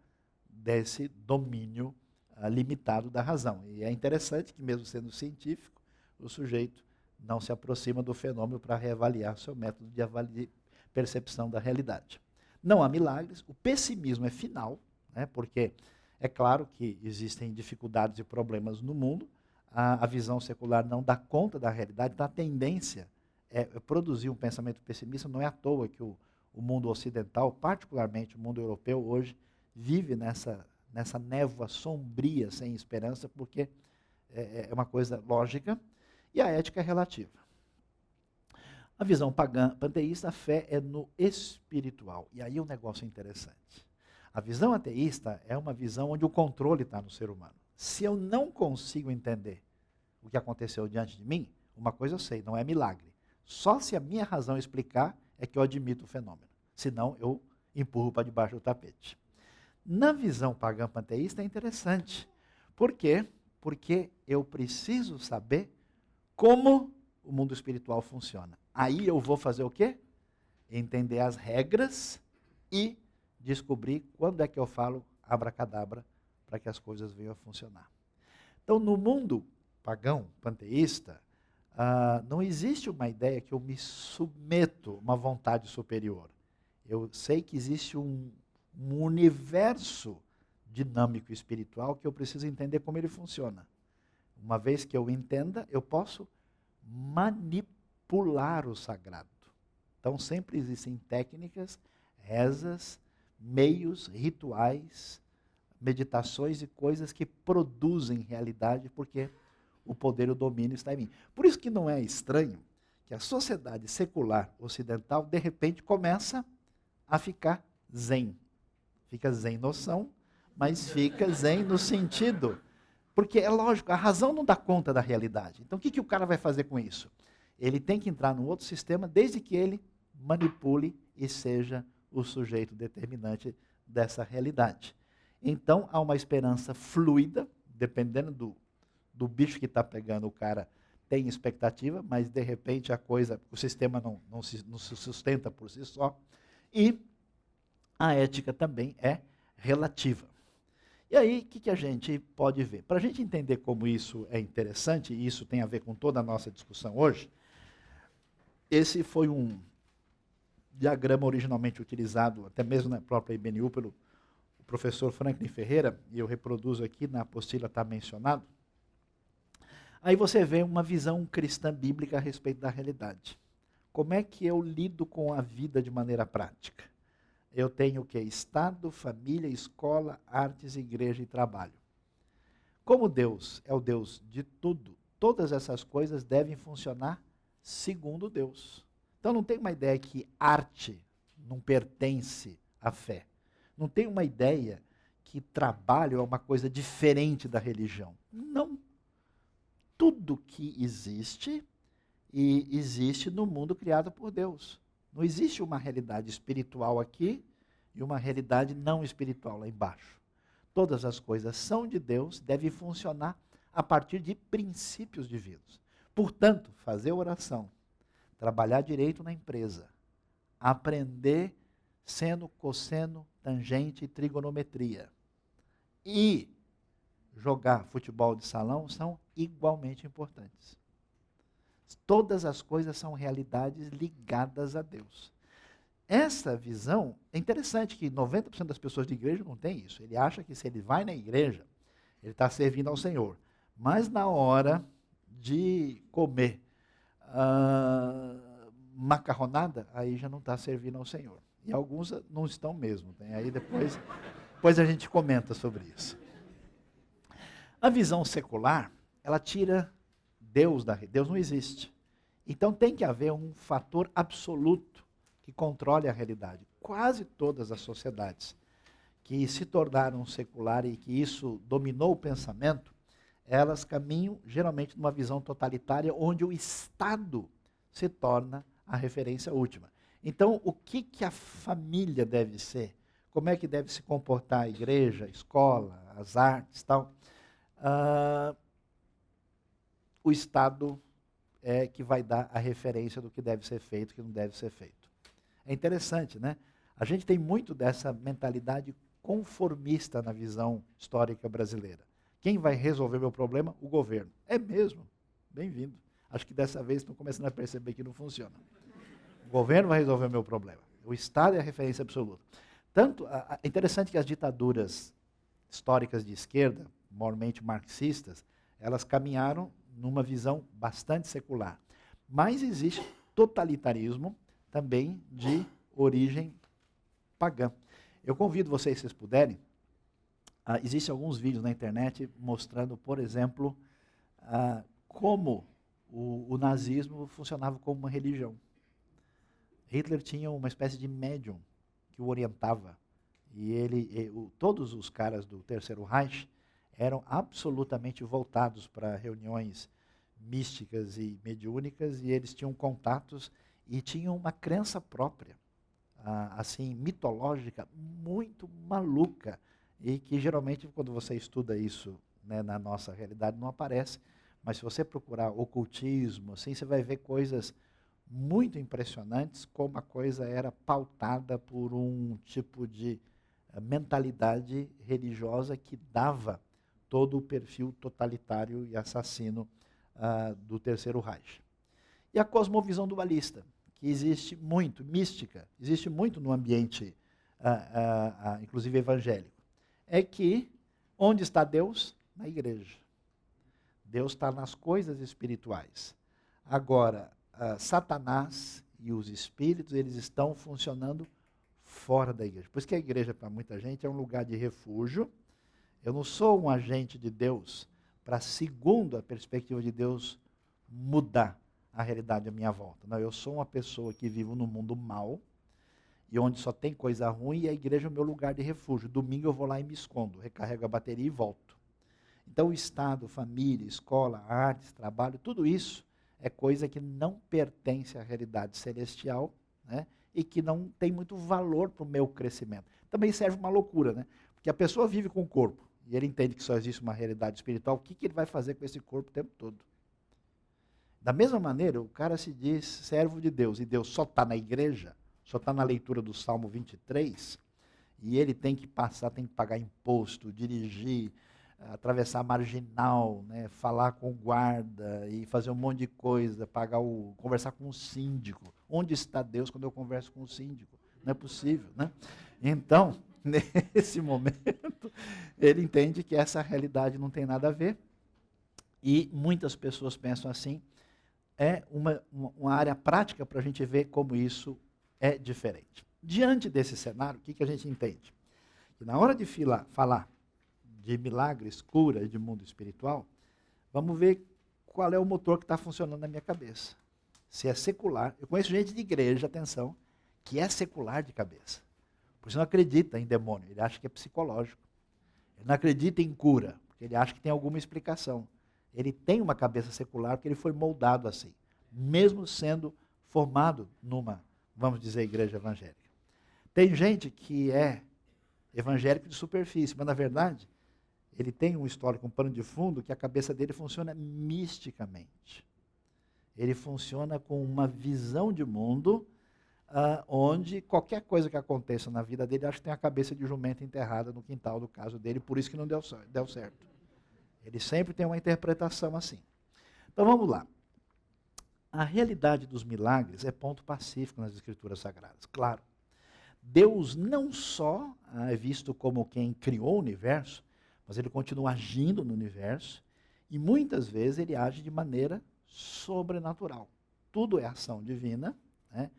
desse domínio limitado da razão. E é interessante que, mesmo sendo científico, o sujeito não se aproxima do fenômeno para reavaliar seu método de percepção da realidade. Não há milagres, o pessimismo é final, né, porque é claro que existem dificuldades e problemas no mundo, a visão secular não dá conta da realidade, então a tendência é produzir um pensamento pessimista. Não é à toa que o mundo ocidental, particularmente o mundo europeu, hoje vive nessa névoa sombria, sem esperança, porque é uma coisa lógica, e a ética é relativa. A visão pagã panteísta, a fé é no espiritual. E aí o negócio é interessante. A visão ateísta é uma visão onde o controle está no ser humano. Se eu não consigo entender o que aconteceu diante de mim, uma coisa eu sei, não é milagre. Só se a minha razão explicar é que eu admito o fenômeno. Senão eu empurro para debaixo do tapete. Na visão pagã panteísta é interessante. Por quê? Porque eu preciso saber como o mundo espiritual funciona. Aí eu vou fazer o quê? Entender as regras e descobrir quando é que eu falo abracadabra para que as coisas venham a funcionar. Então, no mundo pagão, panteísta, não existe uma ideia que eu me submeto a uma vontade superior. Eu sei que existe um universo dinâmico espiritual que eu preciso entender como ele funciona. Uma vez que eu entenda, eu posso manipular o sagrado. Então sempre existem técnicas, rezas, meios, rituais, meditações e coisas que produzem realidade, porque o poder e o domínio está em mim. Por isso que não é estranho que a sociedade secular ocidental, de repente, começa a ficar zen. Fica zen noção, mas fica zen no sentido. Porque é lógico, a razão não dá conta da realidade. Então o que o cara vai fazer com isso? Ele tem que entrar num outro sistema, desde que ele manipule e seja o sujeito determinante dessa realidade. Então há uma esperança fluida, dependendo do bicho que está pegando, o cara tem expectativa, mas de repente o sistema não se sustenta por si só. E a ética também é relativa. E aí, o que a gente pode ver? Para a gente entender como isso é interessante, e isso tem a ver com toda a nossa discussão hoje, esse foi um diagrama originalmente utilizado, até mesmo na própria IBNU, pelo professor Franklin Ferreira, e eu reproduzo aqui, na apostila está mencionado. Aí você vê uma visão cristã bíblica a respeito da realidade. Como é que eu lido com a vida de maneira prática? Eu tenho o quê? Estado, família, escola, artes, igreja e trabalho. Como Deus é o Deus de tudo, todas essas coisas devem funcionar segundo Deus. Então não tem uma ideia que arte não pertence à fé. Não tem uma ideia que trabalho é uma coisa diferente da religião. Não. Tudo que existe, e existe no mundo criado por Deus. Não existe uma realidade espiritual aqui e uma realidade não espiritual lá embaixo. Todas as coisas são de Deus, devem funcionar a partir de princípios divinos. Portanto, fazer oração, trabalhar direito na empresa, aprender seno, cosseno, tangente e trigonometria e jogar futebol de salão são igualmente importantes. Todas as coisas são realidades ligadas a Deus. Essa visão, é interessante que 90% das pessoas de igreja não tem isso. Ele acha que se ele vai na igreja, ele está servindo ao Senhor. Mas na hora de comer macarronada, aí já não está servindo ao Senhor. E alguns não estão mesmo. Né? Aí depois a gente comenta sobre isso. A visão secular, ela tira Deus da rede. Deus não existe. Então tem que haver um fator absoluto que controle a realidade. Quase todas as sociedades que se tornaram secular e que isso dominou o pensamento, elas caminham geralmente numa visão totalitária onde o Estado se torna a referência última. Então, o que a família deve ser? Como é que deve se comportar a igreja, a escola, as artes e tal? o Estado é que vai dar a referência do que deve ser feito e o que não deve ser feito. É interessante, né? A gente tem muito dessa mentalidade conformista na visão histórica brasileira. Quem vai resolver meu problema? O governo. É mesmo? Bem-vindo. Acho que dessa vez estão começando a perceber que não funciona. O governo vai resolver o meu problema. O Estado é a referência absoluta. Tanto, é interessante que as ditaduras históricas de esquerda, mormente marxistas, elas caminharam numa visão bastante secular. Mas existe totalitarismo também de origem pagã. Eu convido vocês, se vocês puderem, existem alguns vídeos na internet mostrando, por exemplo, como o nazismo funcionava como uma religião. Hitler tinha uma espécie de médium que o orientava. E todos os caras do Terceiro Reich eram absolutamente voltados para reuniões místicas e mediúnicas, e eles tinham contatos e tinham uma crença própria, assim, mitológica, muito maluca, e que geralmente, quando você estuda isso, né, na nossa realidade, não aparece, mas se você procurar ocultismo, assim, você vai ver coisas muito impressionantes, como a coisa era pautada por um tipo de mentalidade religiosa que dava todo o perfil totalitário e assassino do Terceiro Reich. E a cosmovisão dualista, que existe muito, mística, existe muito no ambiente, inclusive evangélico, é que onde está Deus? Na igreja. Deus está nas coisas espirituais. Agora, Satanás e os espíritos, eles estão funcionando fora da igreja. Por isso que a igreja, para muita gente, é um lugar de refúgio. Eu não sou um agente de Deus para, segundo a perspectiva de Deus, mudar a realidade à minha volta. Não, eu sou uma pessoa que vivo no mundo mau, e onde só tem coisa ruim, e a igreja é o meu lugar de refúgio. Domingo eu vou lá e me escondo, recarrego a bateria e volto. Então o Estado, família, escola, artes, trabalho, tudo isso é coisa que não pertence à realidade celestial, né? E que não tem muito valor para o meu crescimento. Também serve uma loucura, né? Porque a pessoa vive com o corpo, e ele entende que só existe uma realidade espiritual, o que ele vai fazer com esse corpo o tempo todo? Da mesma maneira, o cara se diz servo de Deus, e Deus só está na igreja, só está na leitura do Salmo 23, e ele tem que passar, tem que pagar imposto, dirigir, atravessar a marginal, né, falar com o guarda e fazer um monte de coisa, conversar com o síndico. Onde está Deus quando eu converso com o síndico? Não é possível, né? Então, nesse momento, ele entende que essa realidade não tem nada a ver, e muitas pessoas pensam assim. É uma área prática para a gente ver como isso é diferente. Diante desse cenário, o que a gente entende? Que na hora de falar de milagres, cura e de mundo espiritual, vamos ver qual é o motor que está funcionando na minha cabeça. Se é secular. Eu conheço gente de igreja, atenção, que é secular de cabeça. Por isso não acredita em demônio, ele acha que é psicológico. Ele não acredita em cura, porque ele acha que tem alguma explicação. Ele tem uma cabeça secular porque ele foi moldado assim, mesmo sendo formado numa, vamos dizer, igreja evangélica. Tem gente que é evangélico de superfície, mas na verdade ele tem um histórico, um pano de fundo, que a cabeça dele funciona misticamente. Ele funciona com uma visão de mundo onde qualquer coisa que aconteça na vida dele, acho que tem a cabeça de jumento enterrada no quintal do caso dele, por isso que não deu certo. Ele sempre tem uma interpretação assim. Então vamos lá. A realidade dos milagres é ponto pacífico nas Escrituras Sagradas, claro. Deus não só é visto como quem criou o universo, mas ele continua agindo no universo, e muitas vezes ele age de maneira sobrenatural. Tudo é ação divina, né?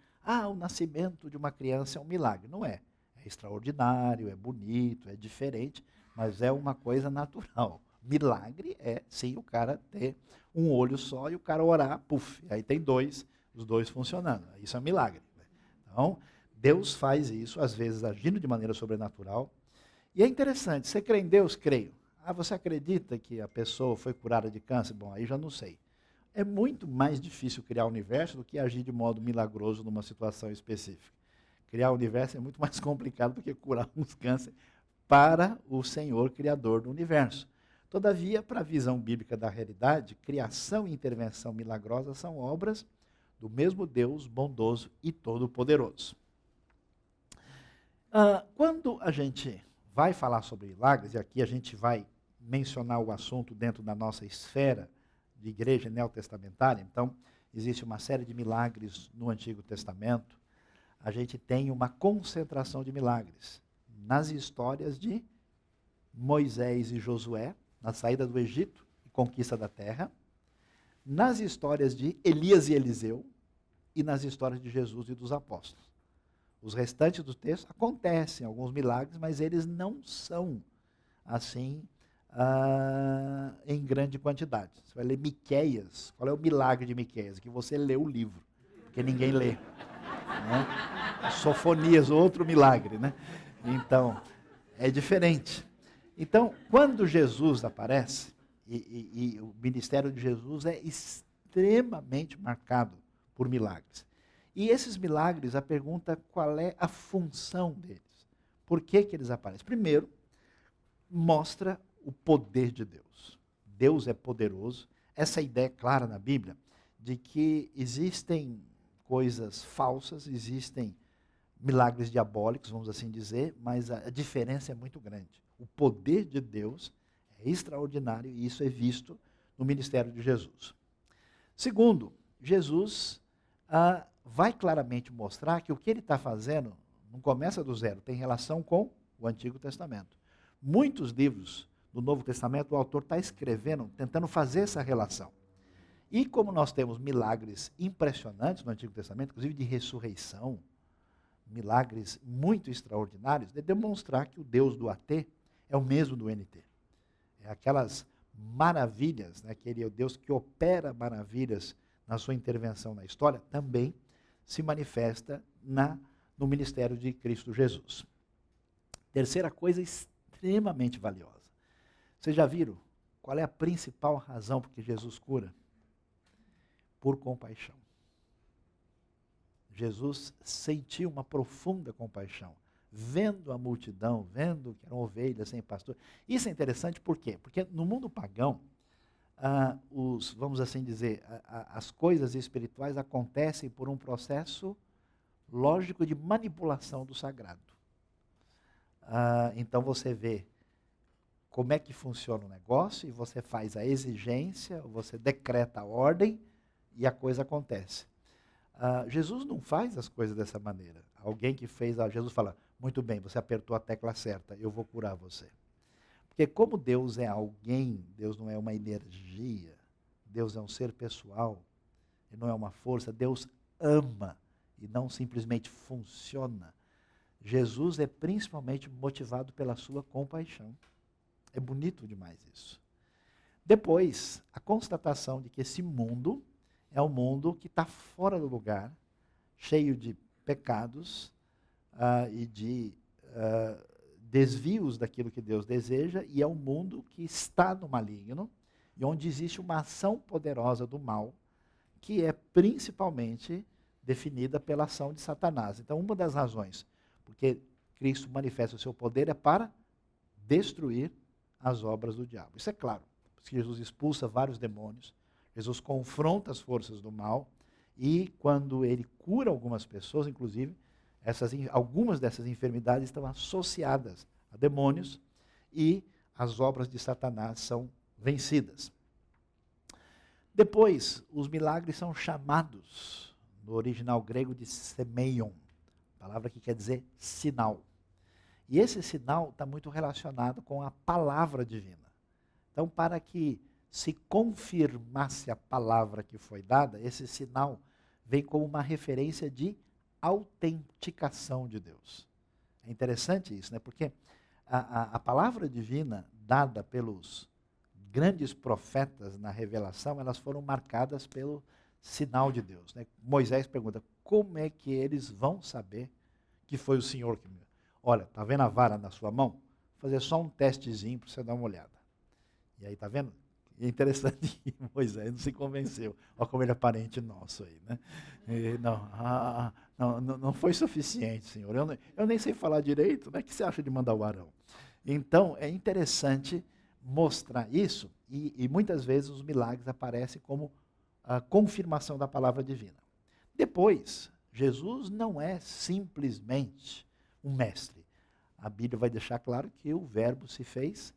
O nascimento de uma criança é um milagre. Não é. É extraordinário, é bonito, é diferente, mas é uma coisa natural. Milagre é, sim, o cara ter um olho só e o cara orar, puf, aí tem os dois funcionando. Isso é um milagre. Então, Deus faz isso, às vezes agindo de maneira sobrenatural. E é interessante, você crê em Deus? Creio. Você acredita que a pessoa foi curada de câncer? Bom, aí já não sei. É muito mais difícil criar o universo do que agir de modo milagroso numa situação específica. Criar o universo é muito mais complicado do que curar uns câncer para o Senhor Criador do universo. Todavia, para a visão bíblica da realidade, criação e intervenção milagrosa são obras do mesmo Deus bondoso e todo-poderoso. Quando a gente vai falar sobre milagres, e aqui a gente vai mencionar o assunto dentro da nossa esfera de igreja neotestamentária, então existe uma série de milagres no Antigo Testamento, a gente tem uma concentração de milagres nas histórias de Moisés e Josué, na saída do Egito e conquista da terra, nas histórias de Elias e Eliseu e nas histórias de Jesus e dos apóstolos. Os restantes do texto acontecem alguns milagres, mas eles não são assim em grande quantidade. Você vai ler Miqueias. Qual é o milagre de Miqueias? Que você lê o livro, porque ninguém lê. Né? Sofonias, outro milagre, né? Então, é diferente. Então, quando Jesus aparece, e o ministério de Jesus é extremamente marcado por milagres. E esses milagres, a pergunta qual é a função deles? Por que eles aparecem? Primeiro, mostra o poder de Deus. Deus é poderoso. Essa ideia é clara na Bíblia, de que existem coisas falsas, existem milagres diabólicos, vamos assim dizer, mas a diferença é muito grande. O poder de Deus é extraordinário e isso é visto no ministério de Jesus. Segundo, Jesus vai claramente mostrar que o que ele está fazendo não começa do zero, tem relação com o Antigo Testamento. Muitos livros do Novo Testamento o autor está escrevendo, tentando fazer essa relação. E como nós temos milagres impressionantes no Antigo Testamento, inclusive de ressurreição, milagres muito extraordinários, de demonstrar que o Deus do AT é o mesmo do NT. É aquelas maravilhas, né, que ele é o Deus que opera maravilhas na sua intervenção na história, também se manifesta no ministério de Cristo Jesus. Terceira coisa extremamente valiosa. Vocês já viram qual é a principal razão por que Jesus cura? Por compaixão. Jesus sentiu uma profunda compaixão, vendo a multidão, vendo que eram ovelhas sem pastor. Isso é interessante por quê? Porque no mundo pagão, vamos assim dizer, as coisas espirituais acontecem por um processo lógico de manipulação do sagrado. Então você vê como é que funciona o negócio e você faz a exigência, você decreta a ordem e a coisa acontece. Jesus não faz as coisas dessa maneira. Alguém que fez, Jesus fala, muito bem, você apertou a tecla certa, eu vou curar você. Porque como Deus é alguém, Deus não é uma energia, Deus é um ser pessoal, Ele não é uma força, Deus ama e não simplesmente funciona. Jesus é principalmente motivado pela sua compaixão. É bonito demais isso. Depois, a constatação de que esse mundo é um mundo que está fora do lugar, cheio de pecados e de desvios daquilo que Deus deseja, e é um mundo que está no maligno, e onde existe uma ação poderosa do mal, que é principalmente definida pela ação de Satanás. Então, uma das razões porque Cristo manifesta o seu poder é para destruir as obras do diabo. Isso é claro, porque Jesus expulsa vários demônios, Jesus confronta as forças do mal, e quando ele cura algumas pessoas, inclusive, algumas dessas enfermidades estão associadas a demônios, e as obras de Satanás são vencidas. Depois, os milagres são chamados, no original grego, de semeion, palavra que quer dizer sinal. E esse sinal está muito relacionado com a palavra divina. Então, para que se confirmasse a palavra que foi dada, esse sinal vem como uma referência de autenticação de Deus. É interessante isso, né? Porque a palavra divina dada pelos grandes profetas na revelação, elas foram marcadas pelo sinal de Deus, né? Moisés pergunta, como é que eles vão saber que foi o Senhor que me... Olha, está vendo a vara na sua mão? Vou fazer só um testezinho para você dar uma olhada. E aí, está vendo? É interessante que Moisés não se convenceu. Olha como ele é parente nosso aí, né? Não foi suficiente, Senhor. Eu nem sei falar direito, né? O que você acha de mandar o Arão? Então, é interessante, mostrar isso, e muitas vezes os milagres aparecem como a confirmação da palavra divina. Depois, Jesus não é simplesmente um mestre. A Bíblia vai deixar claro que o Verbo se fez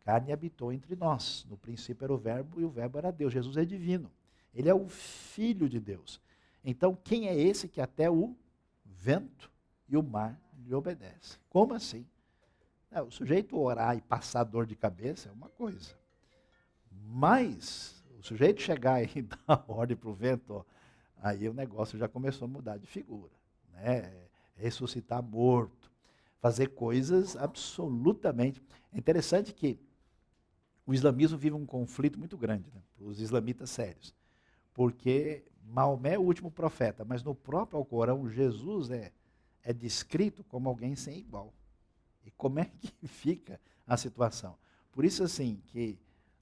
carne e habitou entre nós. No princípio era o Verbo e o Verbo era Deus. Jesus é divino. Ele é o Filho de Deus. Então, quem é esse que até o vento e o mar lhe obedecem? Como assim? O sujeito orar e passar dor de cabeça é uma coisa. Mas o sujeito chegar e dar ordem para o vento, ó, aí o negócio já começou a mudar de figura. Né? Ressuscitar morto, fazer coisas absolutamente... É interessante que o islamismo vive um conflito muito grande, né, para os islamitas sérios. Porque Maomé é o último profeta, mas no próprio Alcorão, Jesus é descrito como alguém sem igual. E como é que fica a situação? Por isso, assim, que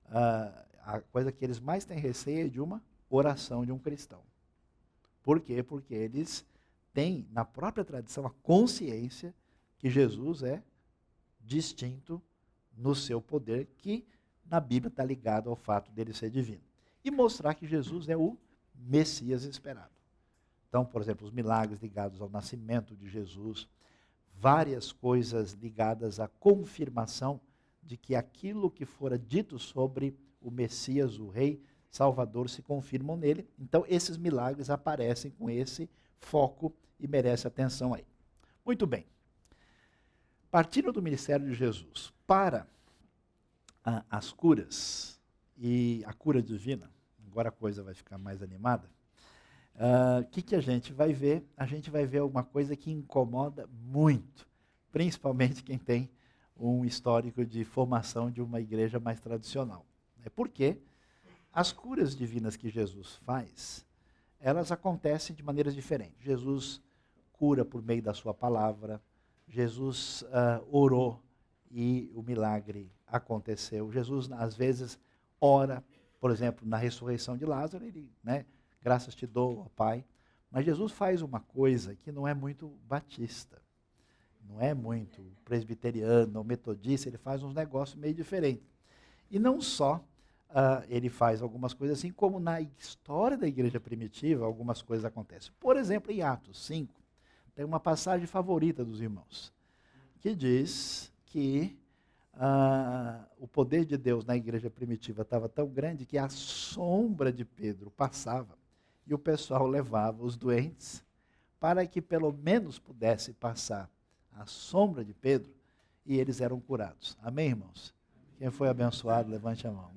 a coisa que eles mais têm receio é de uma oração de um cristão. Por quê? Porque eles têm, na própria tradição, a consciência que Jesus é distinto no seu poder, que na Bíblia está ligado ao fato dele ser divino. E mostrar que Jesus é o Messias esperado. Então, por exemplo, os milagres ligados ao nascimento de Jesus, várias coisas ligadas à confirmação de que aquilo que fora dito sobre o Messias, o Rei Salvador, se confirmam nele. Então, esses milagres aparecem com esse foco e merecem atenção aí. Muito bem. Partindo do ministério de Jesus para as curas e a cura divina, agora a coisa vai ficar mais animada, o que a gente vai ver? A gente vai ver alguma coisa que incomoda muito, principalmente quem tem um histórico de formação de uma igreja mais tradicional. Porque as curas divinas que Jesus faz, elas acontecem de maneiras diferentes. Jesus cura por meio da sua palavra, Jesus orou e o milagre aconteceu. Jesus, às vezes, ora, por exemplo, na ressurreição de Lázaro, ele, né, graças te dou, ó Pai. Mas Jesus faz uma coisa que não é muito batista, não é muito presbiteriano ou metodista, ele faz uns negócios meio diferentes. E não só ele faz algumas coisas assim, como na história da igreja primitiva, algumas coisas acontecem. Por exemplo, em Atos 5, tem uma passagem favorita dos irmãos, que diz que o poder de Deus na igreja primitiva estava tão grande que a sombra de Pedro passava e o pessoal levava os doentes para que pelo menos pudesse passar a sombra de Pedro e eles eram curados. Amém, irmãos? Quem foi abençoado, levante a mão.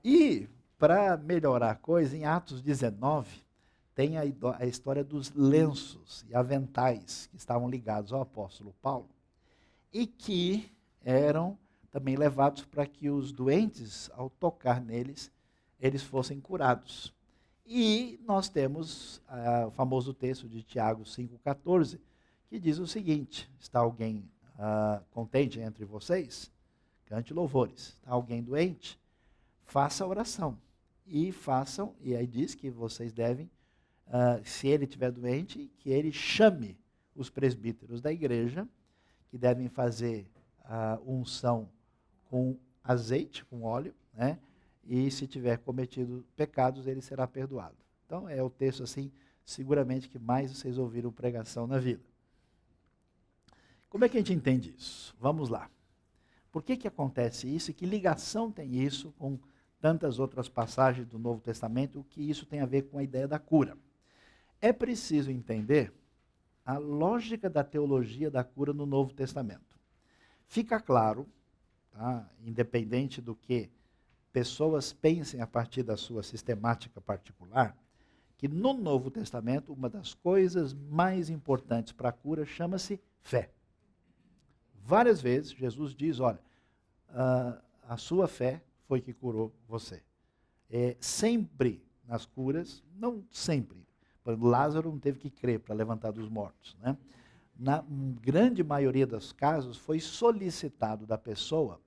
E para melhorar a coisa, em Atos 19, tem a história dos lenços e aventais que estavam ligados ao apóstolo Paulo e que eram também levados para que os doentes, ao tocar neles, eles fossem curados. E nós temos o famoso texto de Tiago 5,14, que diz o seguinte: está alguém contente entre vocês? Cante louvores. Está alguém doente? Faça oração. E façam, e aí diz que vocês devem, se ele estiver doente, que ele chame os presbíteros da igreja, que devem fazer a unção com azeite, com óleo, né? E se tiver cometido pecados, ele será perdoado. Então é o texto assim, seguramente que mais vocês ouviram pregação na vida. Como é que a gente entende isso? Vamos lá. Por que acontece isso e que ligação tem isso com tantas outras passagens do Novo Testamento, o que isso tem a ver com a ideia da cura? É preciso entender a lógica da teologia da cura no Novo Testamento. Fica claro, tá, independente do que pessoas pensem a partir da sua sistemática particular, que no Novo Testamento uma das coisas mais importantes para a cura chama-se fé. Várias vezes Jesus diz, olha, a sua fé foi que curou você. Sempre nas curas, não sempre, Lázaro não teve que crer para levantar dos mortos, né? Na grande maioria dos casos foi solicitado da pessoa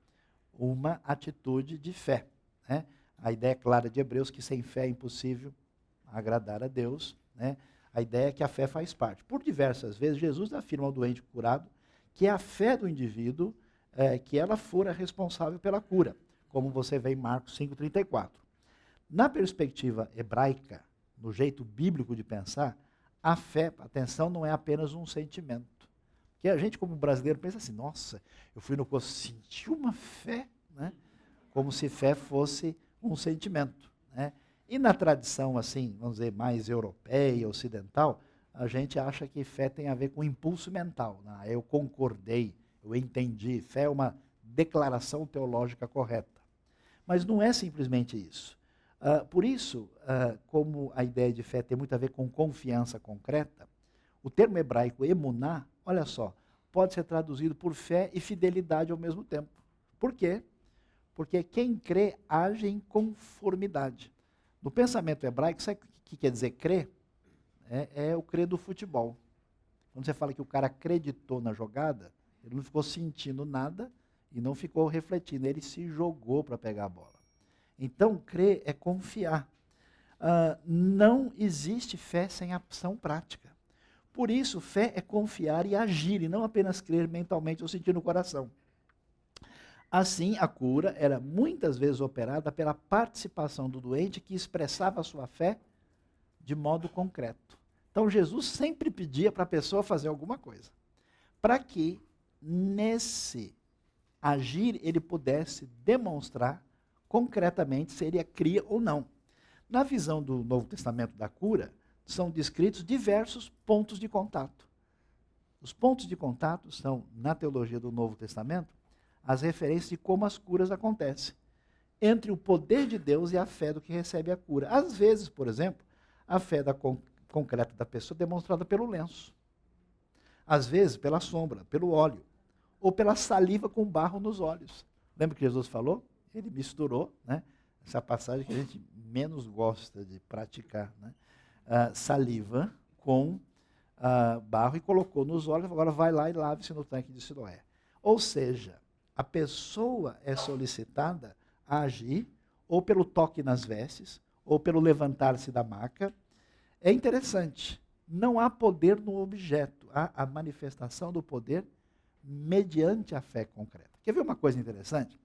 uma atitude de fé. Né? A ideia clara de Hebreus que sem fé é impossível agradar a Deus. Né? A ideia é que a fé faz parte. Por diversas vezes, Jesus afirma ao doente curado que a fé do indivíduo que ela fora responsável pela cura, como você vê em Marcos 5,34. Na perspectiva hebraica, no jeito bíblico de pensar, a fé, atenção, não é apenas um sentimento. Porque a gente, como brasileiro, pensa assim, nossa, eu fui no curso, senti uma fé, né? Como se fé fosse um sentimento, né? E na tradição, assim, vamos dizer, mais europeia, ocidental, a gente acha que fé tem a ver com impulso mental. Né? Eu concordei, eu entendi. Fé é uma declaração teológica correta. Mas não é simplesmente isso. Por isso, como a ideia de fé tem muito a ver com confiança concreta, o termo hebraico emuná, olha só, pode ser traduzido por fé e fidelidade ao mesmo tempo. Por quê? Porque quem crê age em conformidade. No pensamento hebraico, sabe o que quer dizer crer? É o crer do futebol. Quando você fala que o cara acreditou na jogada, ele não ficou sentindo nada e não ficou refletindo, ele se jogou para pegar a bola. Então, crer é confiar. Não existe fé sem ação prática. Por isso, fé é confiar e agir, e não apenas crer mentalmente ou sentir no coração. Assim, a cura era muitas vezes operada pela participação do doente que expressava a sua fé de modo concreto. Então, Jesus sempre pedia para a pessoa fazer alguma coisa, para que nesse agir ele pudesse demonstrar concretamente se ele cria ou não. Na visão do Novo Testamento da cura, são descritos diversos pontos de contato. Os pontos de contato são, na teologia do Novo Testamento, as referências de como as curas acontecem, entre o poder de Deus e a fé do que recebe a cura. Às vezes, por exemplo, a fé concreta da pessoa é demonstrada pelo lenço. Às vezes, pela sombra, pelo óleo, ou pela saliva com barro nos olhos. Lembra que Jesus falou? Ele misturou, né? Essa passagem que a gente menos gosta de praticar, né? Saliva com barro e colocou nos olhos, agora vai lá e lave-se no tanque de Siloé. Ou seja, a pessoa é solicitada a agir ou pelo toque nas vestes, ou pelo levantar-se da maca. É interessante, não há poder no objeto, há a manifestação do poder mediante a fé concreta. Quer ver uma coisa interessante?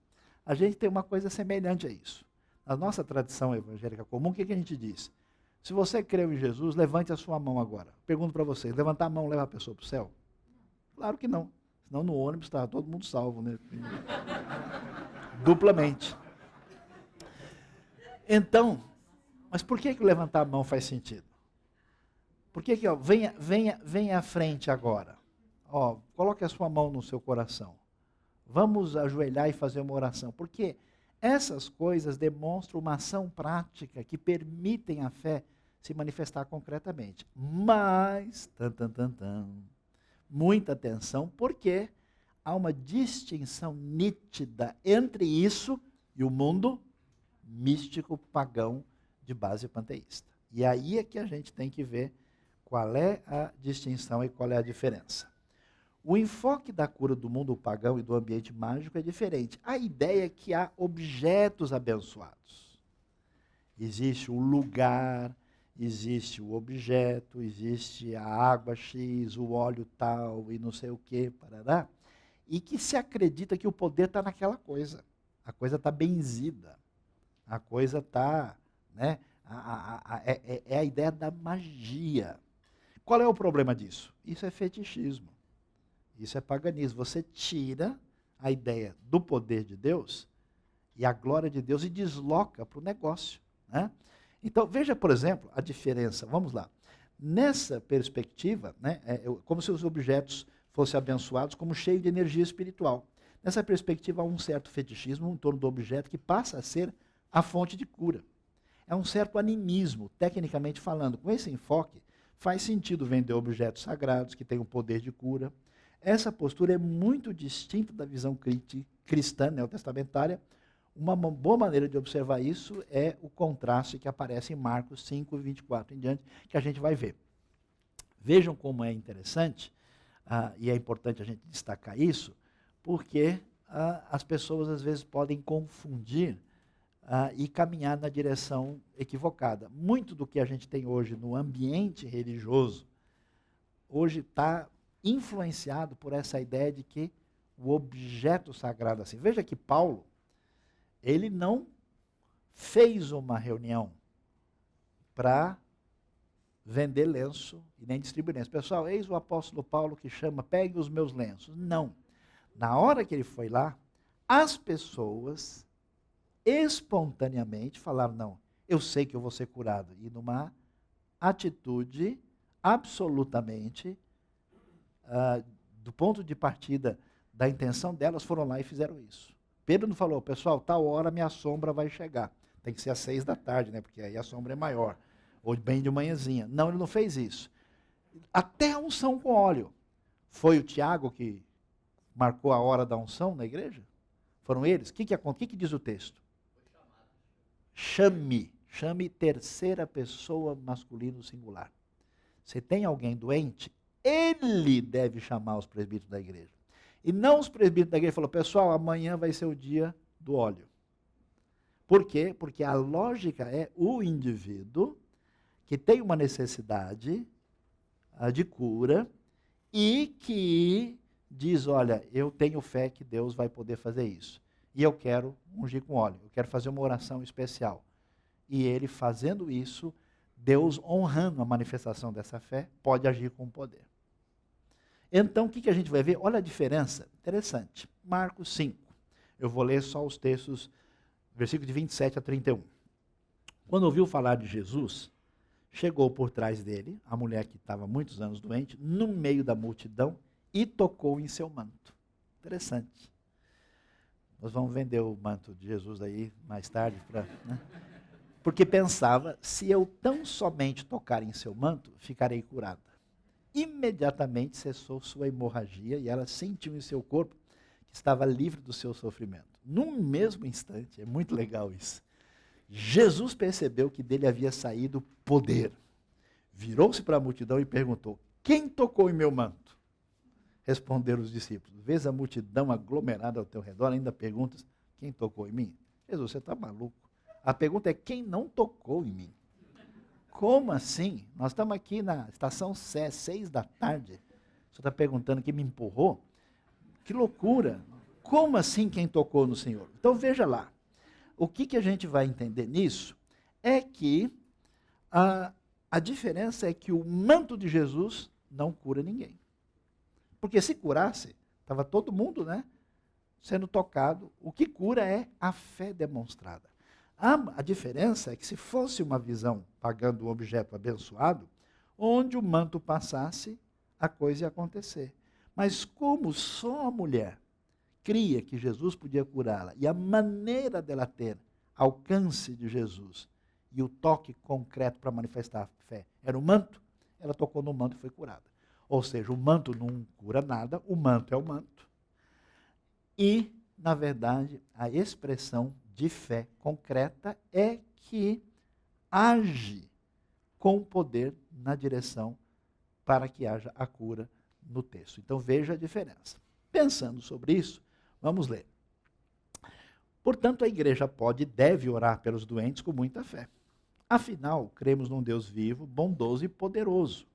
A gente tem uma coisa semelhante a isso. Na nossa tradição evangélica comum, o que a gente diz? Se você creu em Jesus, levante a sua mão agora. Pergunto para vocês, levantar a mão leva a pessoa para o céu? Claro que não. Senão no ônibus estava todo mundo salvo, né? Duplamente. Então, mas por que levantar a mão faz sentido? Por que ó, venha à frente agora. Ó, coloque a sua mão no seu coração. Vamos ajoelhar e fazer uma oração. Porque essas coisas demonstram uma ação prática que permitem a fé se manifestar concretamente. Mas, muita atenção, porque há uma distinção nítida entre isso e o mundo místico pagão de base panteísta. E aí é que a gente tem que ver qual é a distinção e qual é a diferença. O enfoque da cura do mundo pagão e do ambiente mágico é diferente. A ideia é que há objetos abençoados. Existe o lugar, existe o objeto, existe a água X, o óleo tal e não sei o que, parará, e que se acredita que o poder está naquela coisa. A coisa está benzida. A coisa está, né? É a ideia da magia. Qual é o problema disso? Isso é fetichismo. Isso é paganismo. Você tira a ideia do poder de Deus e a glória de Deus e desloca para o negócio. Né? Então, veja, por exemplo, a diferença. Vamos lá. Nessa perspectiva, né, como se os objetos fossem abençoados como cheios de energia espiritual. Nessa perspectiva, há um certo fetichismo em torno do objeto que passa a ser a fonte de cura. É um certo animismo, tecnicamente falando. Com esse enfoque, faz sentido vender objetos sagrados que têm o poder de cura. Essa postura é muito distinta da visão cristã neotestamentária. Uma boa maneira de observar isso é o contraste que aparece em Marcos 5, 24 em diante, que a gente vai ver. Vejam como é interessante, e é importante a gente destacar isso, porque as pessoas às vezes podem confundir e caminhar na direção equivocada. Muito do que a gente tem hoje no ambiente religioso, hoje está influenciado por essa ideia de que o objeto sagrado assim. Veja que Paulo, ele não fez uma reunião para vender lenço e nem distribuir lenço. Pessoal, eis o apóstolo Paulo que chama, pegue os meus lenços. Não. Na hora que ele foi lá, as pessoas espontaneamente falaram, não, eu sei que eu vou ser curado. E numa atitude absolutamente, do ponto de partida da intenção delas, foram lá e fizeram isso. Pedro não falou, pessoal, tal hora minha sombra vai chegar. Tem que ser às 6 da tarde, né? Porque aí a sombra é maior. Ou bem de manhãzinha. Não, ele não fez isso. Até a unção com óleo. Foi o Tiago que marcou a hora da unção na igreja? Foram eles? O que diz o texto? Chame terceira pessoa masculino singular. Se tem alguém doente, ele deve chamar os presbíteros da igreja. E não os presbíteros da igreja falaram, pessoal, amanhã vai ser o dia do óleo. Por quê? Porque a lógica é o indivíduo que tem uma necessidade de cura e que diz, olha, eu tenho fé que Deus vai poder fazer isso. E eu quero ungir com óleo, eu quero fazer uma oração especial. E ele fazendo isso, Deus honrando a manifestação dessa fé, pode agir com poder. Então, o que a gente vai ver? Olha a diferença, interessante. Marcos 5. Eu vou ler só os textos, versículos de 27 a 31. Quando ouviu falar de Jesus, chegou por trás dele, a mulher que estava muitos anos doente, no meio da multidão, e tocou em seu manto. Interessante. Nós vamos vender o manto de Jesus aí mais tarde, né? Porque pensava, se eu tão somente tocar em seu manto, ficarei curada. Imediatamente cessou sua hemorragia e ela sentiu em seu corpo que estava livre do seu sofrimento. No mesmo instante, é muito legal isso, Jesus percebeu que dele havia saído poder. Virou-se para a multidão e perguntou, quem tocou em meu manto? Responderam os discípulos. Vês a multidão aglomerada ao teu redor, ainda perguntas, quem tocou em mim? Jesus, você está maluco? A pergunta é, quem não tocou em mim? Como assim? Nós estamos aqui na estação Sé, 6 da tarde. Você está perguntando quem me empurrou? Que loucura! Como assim quem tocou no Senhor? Então veja lá. O que a gente vai entender nisso é que a diferença é que o manto de Jesus não cura ninguém. Porque se curasse, estava todo mundo, né, sendo tocado. O que cura é a fé demonstrada. A diferença é que se fosse uma visão pagando um objeto abençoado, onde o manto passasse, a coisa ia acontecer. Mas como só a mulher cria que Jesus podia curá-la, e a maneira dela ter alcance de Jesus, e o toque concreto para manifestar a fé era o manto, ela tocou no manto e foi curada. Ou seja, o manto não cura nada, o manto é o manto. E, na verdade, a expressão de fé concreta é que age com poder na direção para que haja a cura no texto. Então veja a diferença. Pensando sobre isso, vamos ler. Portanto, a igreja pode e deve orar pelos doentes com muita fé. Afinal, cremos num Deus vivo, bondoso e poderoso.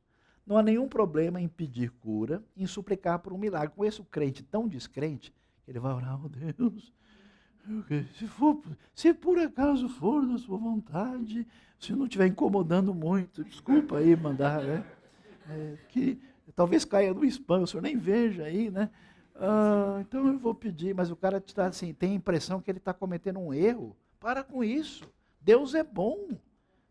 Não há nenhum problema em pedir cura, em suplicar por um milagre. Conheço o crente tão descrente, que ele vai orar, oh Deus, se por acaso for da sua vontade, se não estiver incomodando muito, desculpa aí mandar, né? Que talvez caia no spam, o senhor nem veja aí, né? Então eu vou pedir, mas o cara está assim, tem a impressão que ele está cometendo um erro. Para com isso. Deus é bom.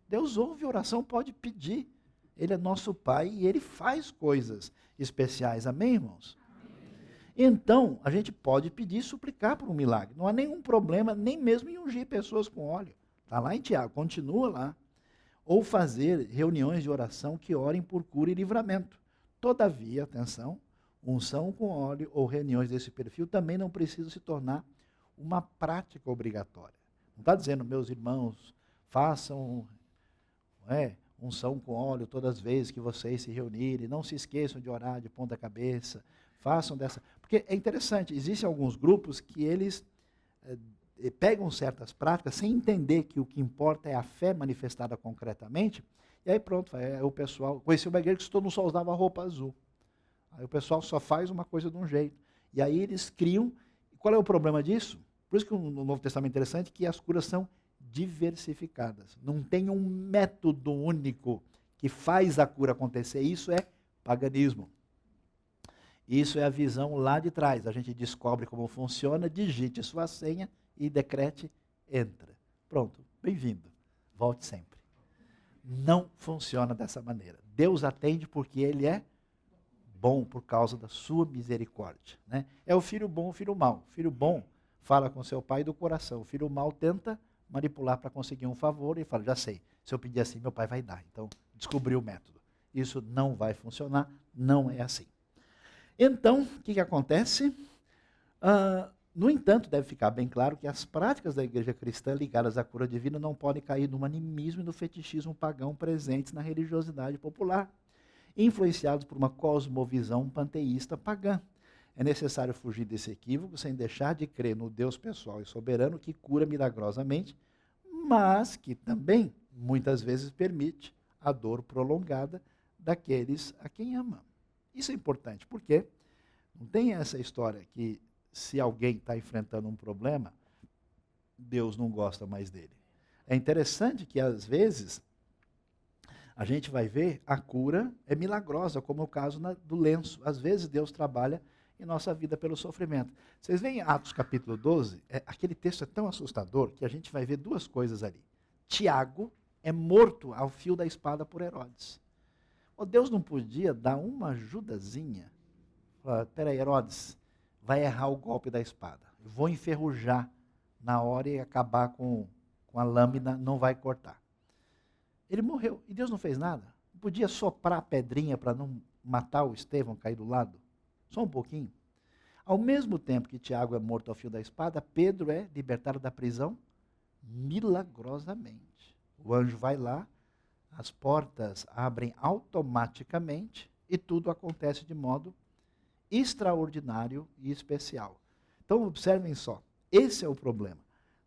Deus ouve oração, pode pedir. Ele é nosso Pai e Ele faz coisas especiais. Amém, irmãos? Então, a gente pode pedir e suplicar por um milagre. Não há nenhum problema, nem mesmo em ungir pessoas com óleo. Está lá em Tiago, continua lá. Ou fazer reuniões de oração que orem por cura e livramento. Todavia, atenção, unção com óleo ou reuniões desse perfil também não precisam se tornar uma prática obrigatória. Não está dizendo, meus irmãos, façam unção com óleo todas as vezes que vocês se reunirem, não se esqueçam de orar de ponta cabeça, façam dessa... Porque é interessante, existem alguns grupos que eles pegam certas práticas sem entender que o que importa é a fé manifestada concretamente, e aí pronto, o pessoal... Conheci uma igreja que todo mundo só usava roupa azul. Aí o pessoal só faz uma coisa de um jeito. E aí eles criam. Qual é o problema disso? Por isso que no Novo Testamento é interessante que as curas são diversificadas. Não tem um método único que faz a cura acontecer. Isso é paganismo. Isso é a visão lá de trás. A gente descobre como funciona, digite sua senha e decrete, entra. Pronto, bem-vindo. Volte sempre. Não funciona dessa maneira. Deus atende porque Ele é bom por causa da sua misericórdia. Né? É o filho bom, o filho mau. O filho bom fala com seu pai do coração. O filho mau tenta manipular para conseguir um favor e fala, já sei, se eu pedir assim, meu pai vai dar. Então, descobriu o método. Isso não vai funcionar, não é assim. Então, o que acontece? No entanto, deve ficar bem claro que as práticas da igreja cristã ligadas à cura divina não podem cair no animismo e no fetichismo pagão presentes na religiosidade popular, influenciados por uma cosmovisão panteísta pagã. É necessário fugir desse equívoco sem deixar de crer no Deus pessoal e soberano que cura milagrosamente, mas que também, muitas vezes, permite a dor prolongada daqueles a quem ama. Isso é importante, porque não tem essa história que se alguém está enfrentando um problema, Deus não gosta mais dele. É interessante que, às vezes, a gente vai ver a cura é milagrosa, como o caso do lenço. Às vezes Deus trabalha em nossa vida pelo sofrimento. Vocês veem Atos capítulo 12, aquele texto é tão assustador que a gente vai ver duas coisas ali. Tiago é morto ao fio da espada por Herodes. Deus não podia dar uma ajudazinha? Peraí, Herodes, vai errar o golpe da espada. Eu vou enferrujar na hora e acabar com a lâmina, não vai cortar. Ele morreu e Deus não fez nada. Não podia soprar a pedrinha para não matar o Estevão, cair do lado? Só um pouquinho. Ao mesmo tempo que Tiago é morto ao fio da espada, Pedro é libertado da prisão milagrosamente. O anjo vai lá, as portas abrem automaticamente e tudo acontece de modo extraordinário e especial. Então, observem só, esse é o problema.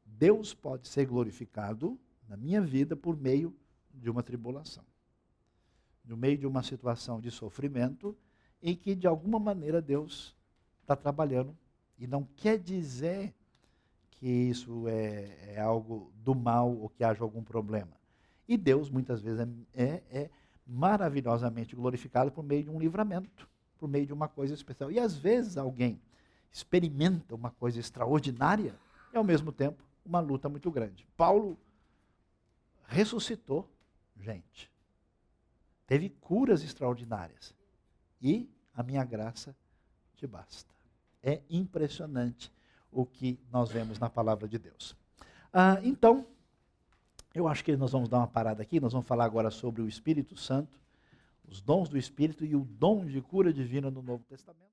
Deus pode ser glorificado na minha vida por meio de uma tribulação, no meio de uma situação de sofrimento em que, de alguma maneira, Deus está trabalhando. E não quer dizer que isso é algo do mal ou que haja algum problema. E Deus, muitas vezes, é maravilhosamente glorificado por meio de um livramento, por meio de uma coisa especial. E, às vezes, alguém experimenta uma coisa extraordinária e, ao mesmo tempo, uma luta muito grande. Paulo ressuscitou gente. Teve curas extraordinárias. E a minha graça te basta. É impressionante o que nós vemos na palavra de Deus. Então, eu acho que nós vamos dar uma parada aqui. Nós vamos falar agora sobre o Espírito Santo, os dons do Espírito e o dom de cura divina no Novo Testamento.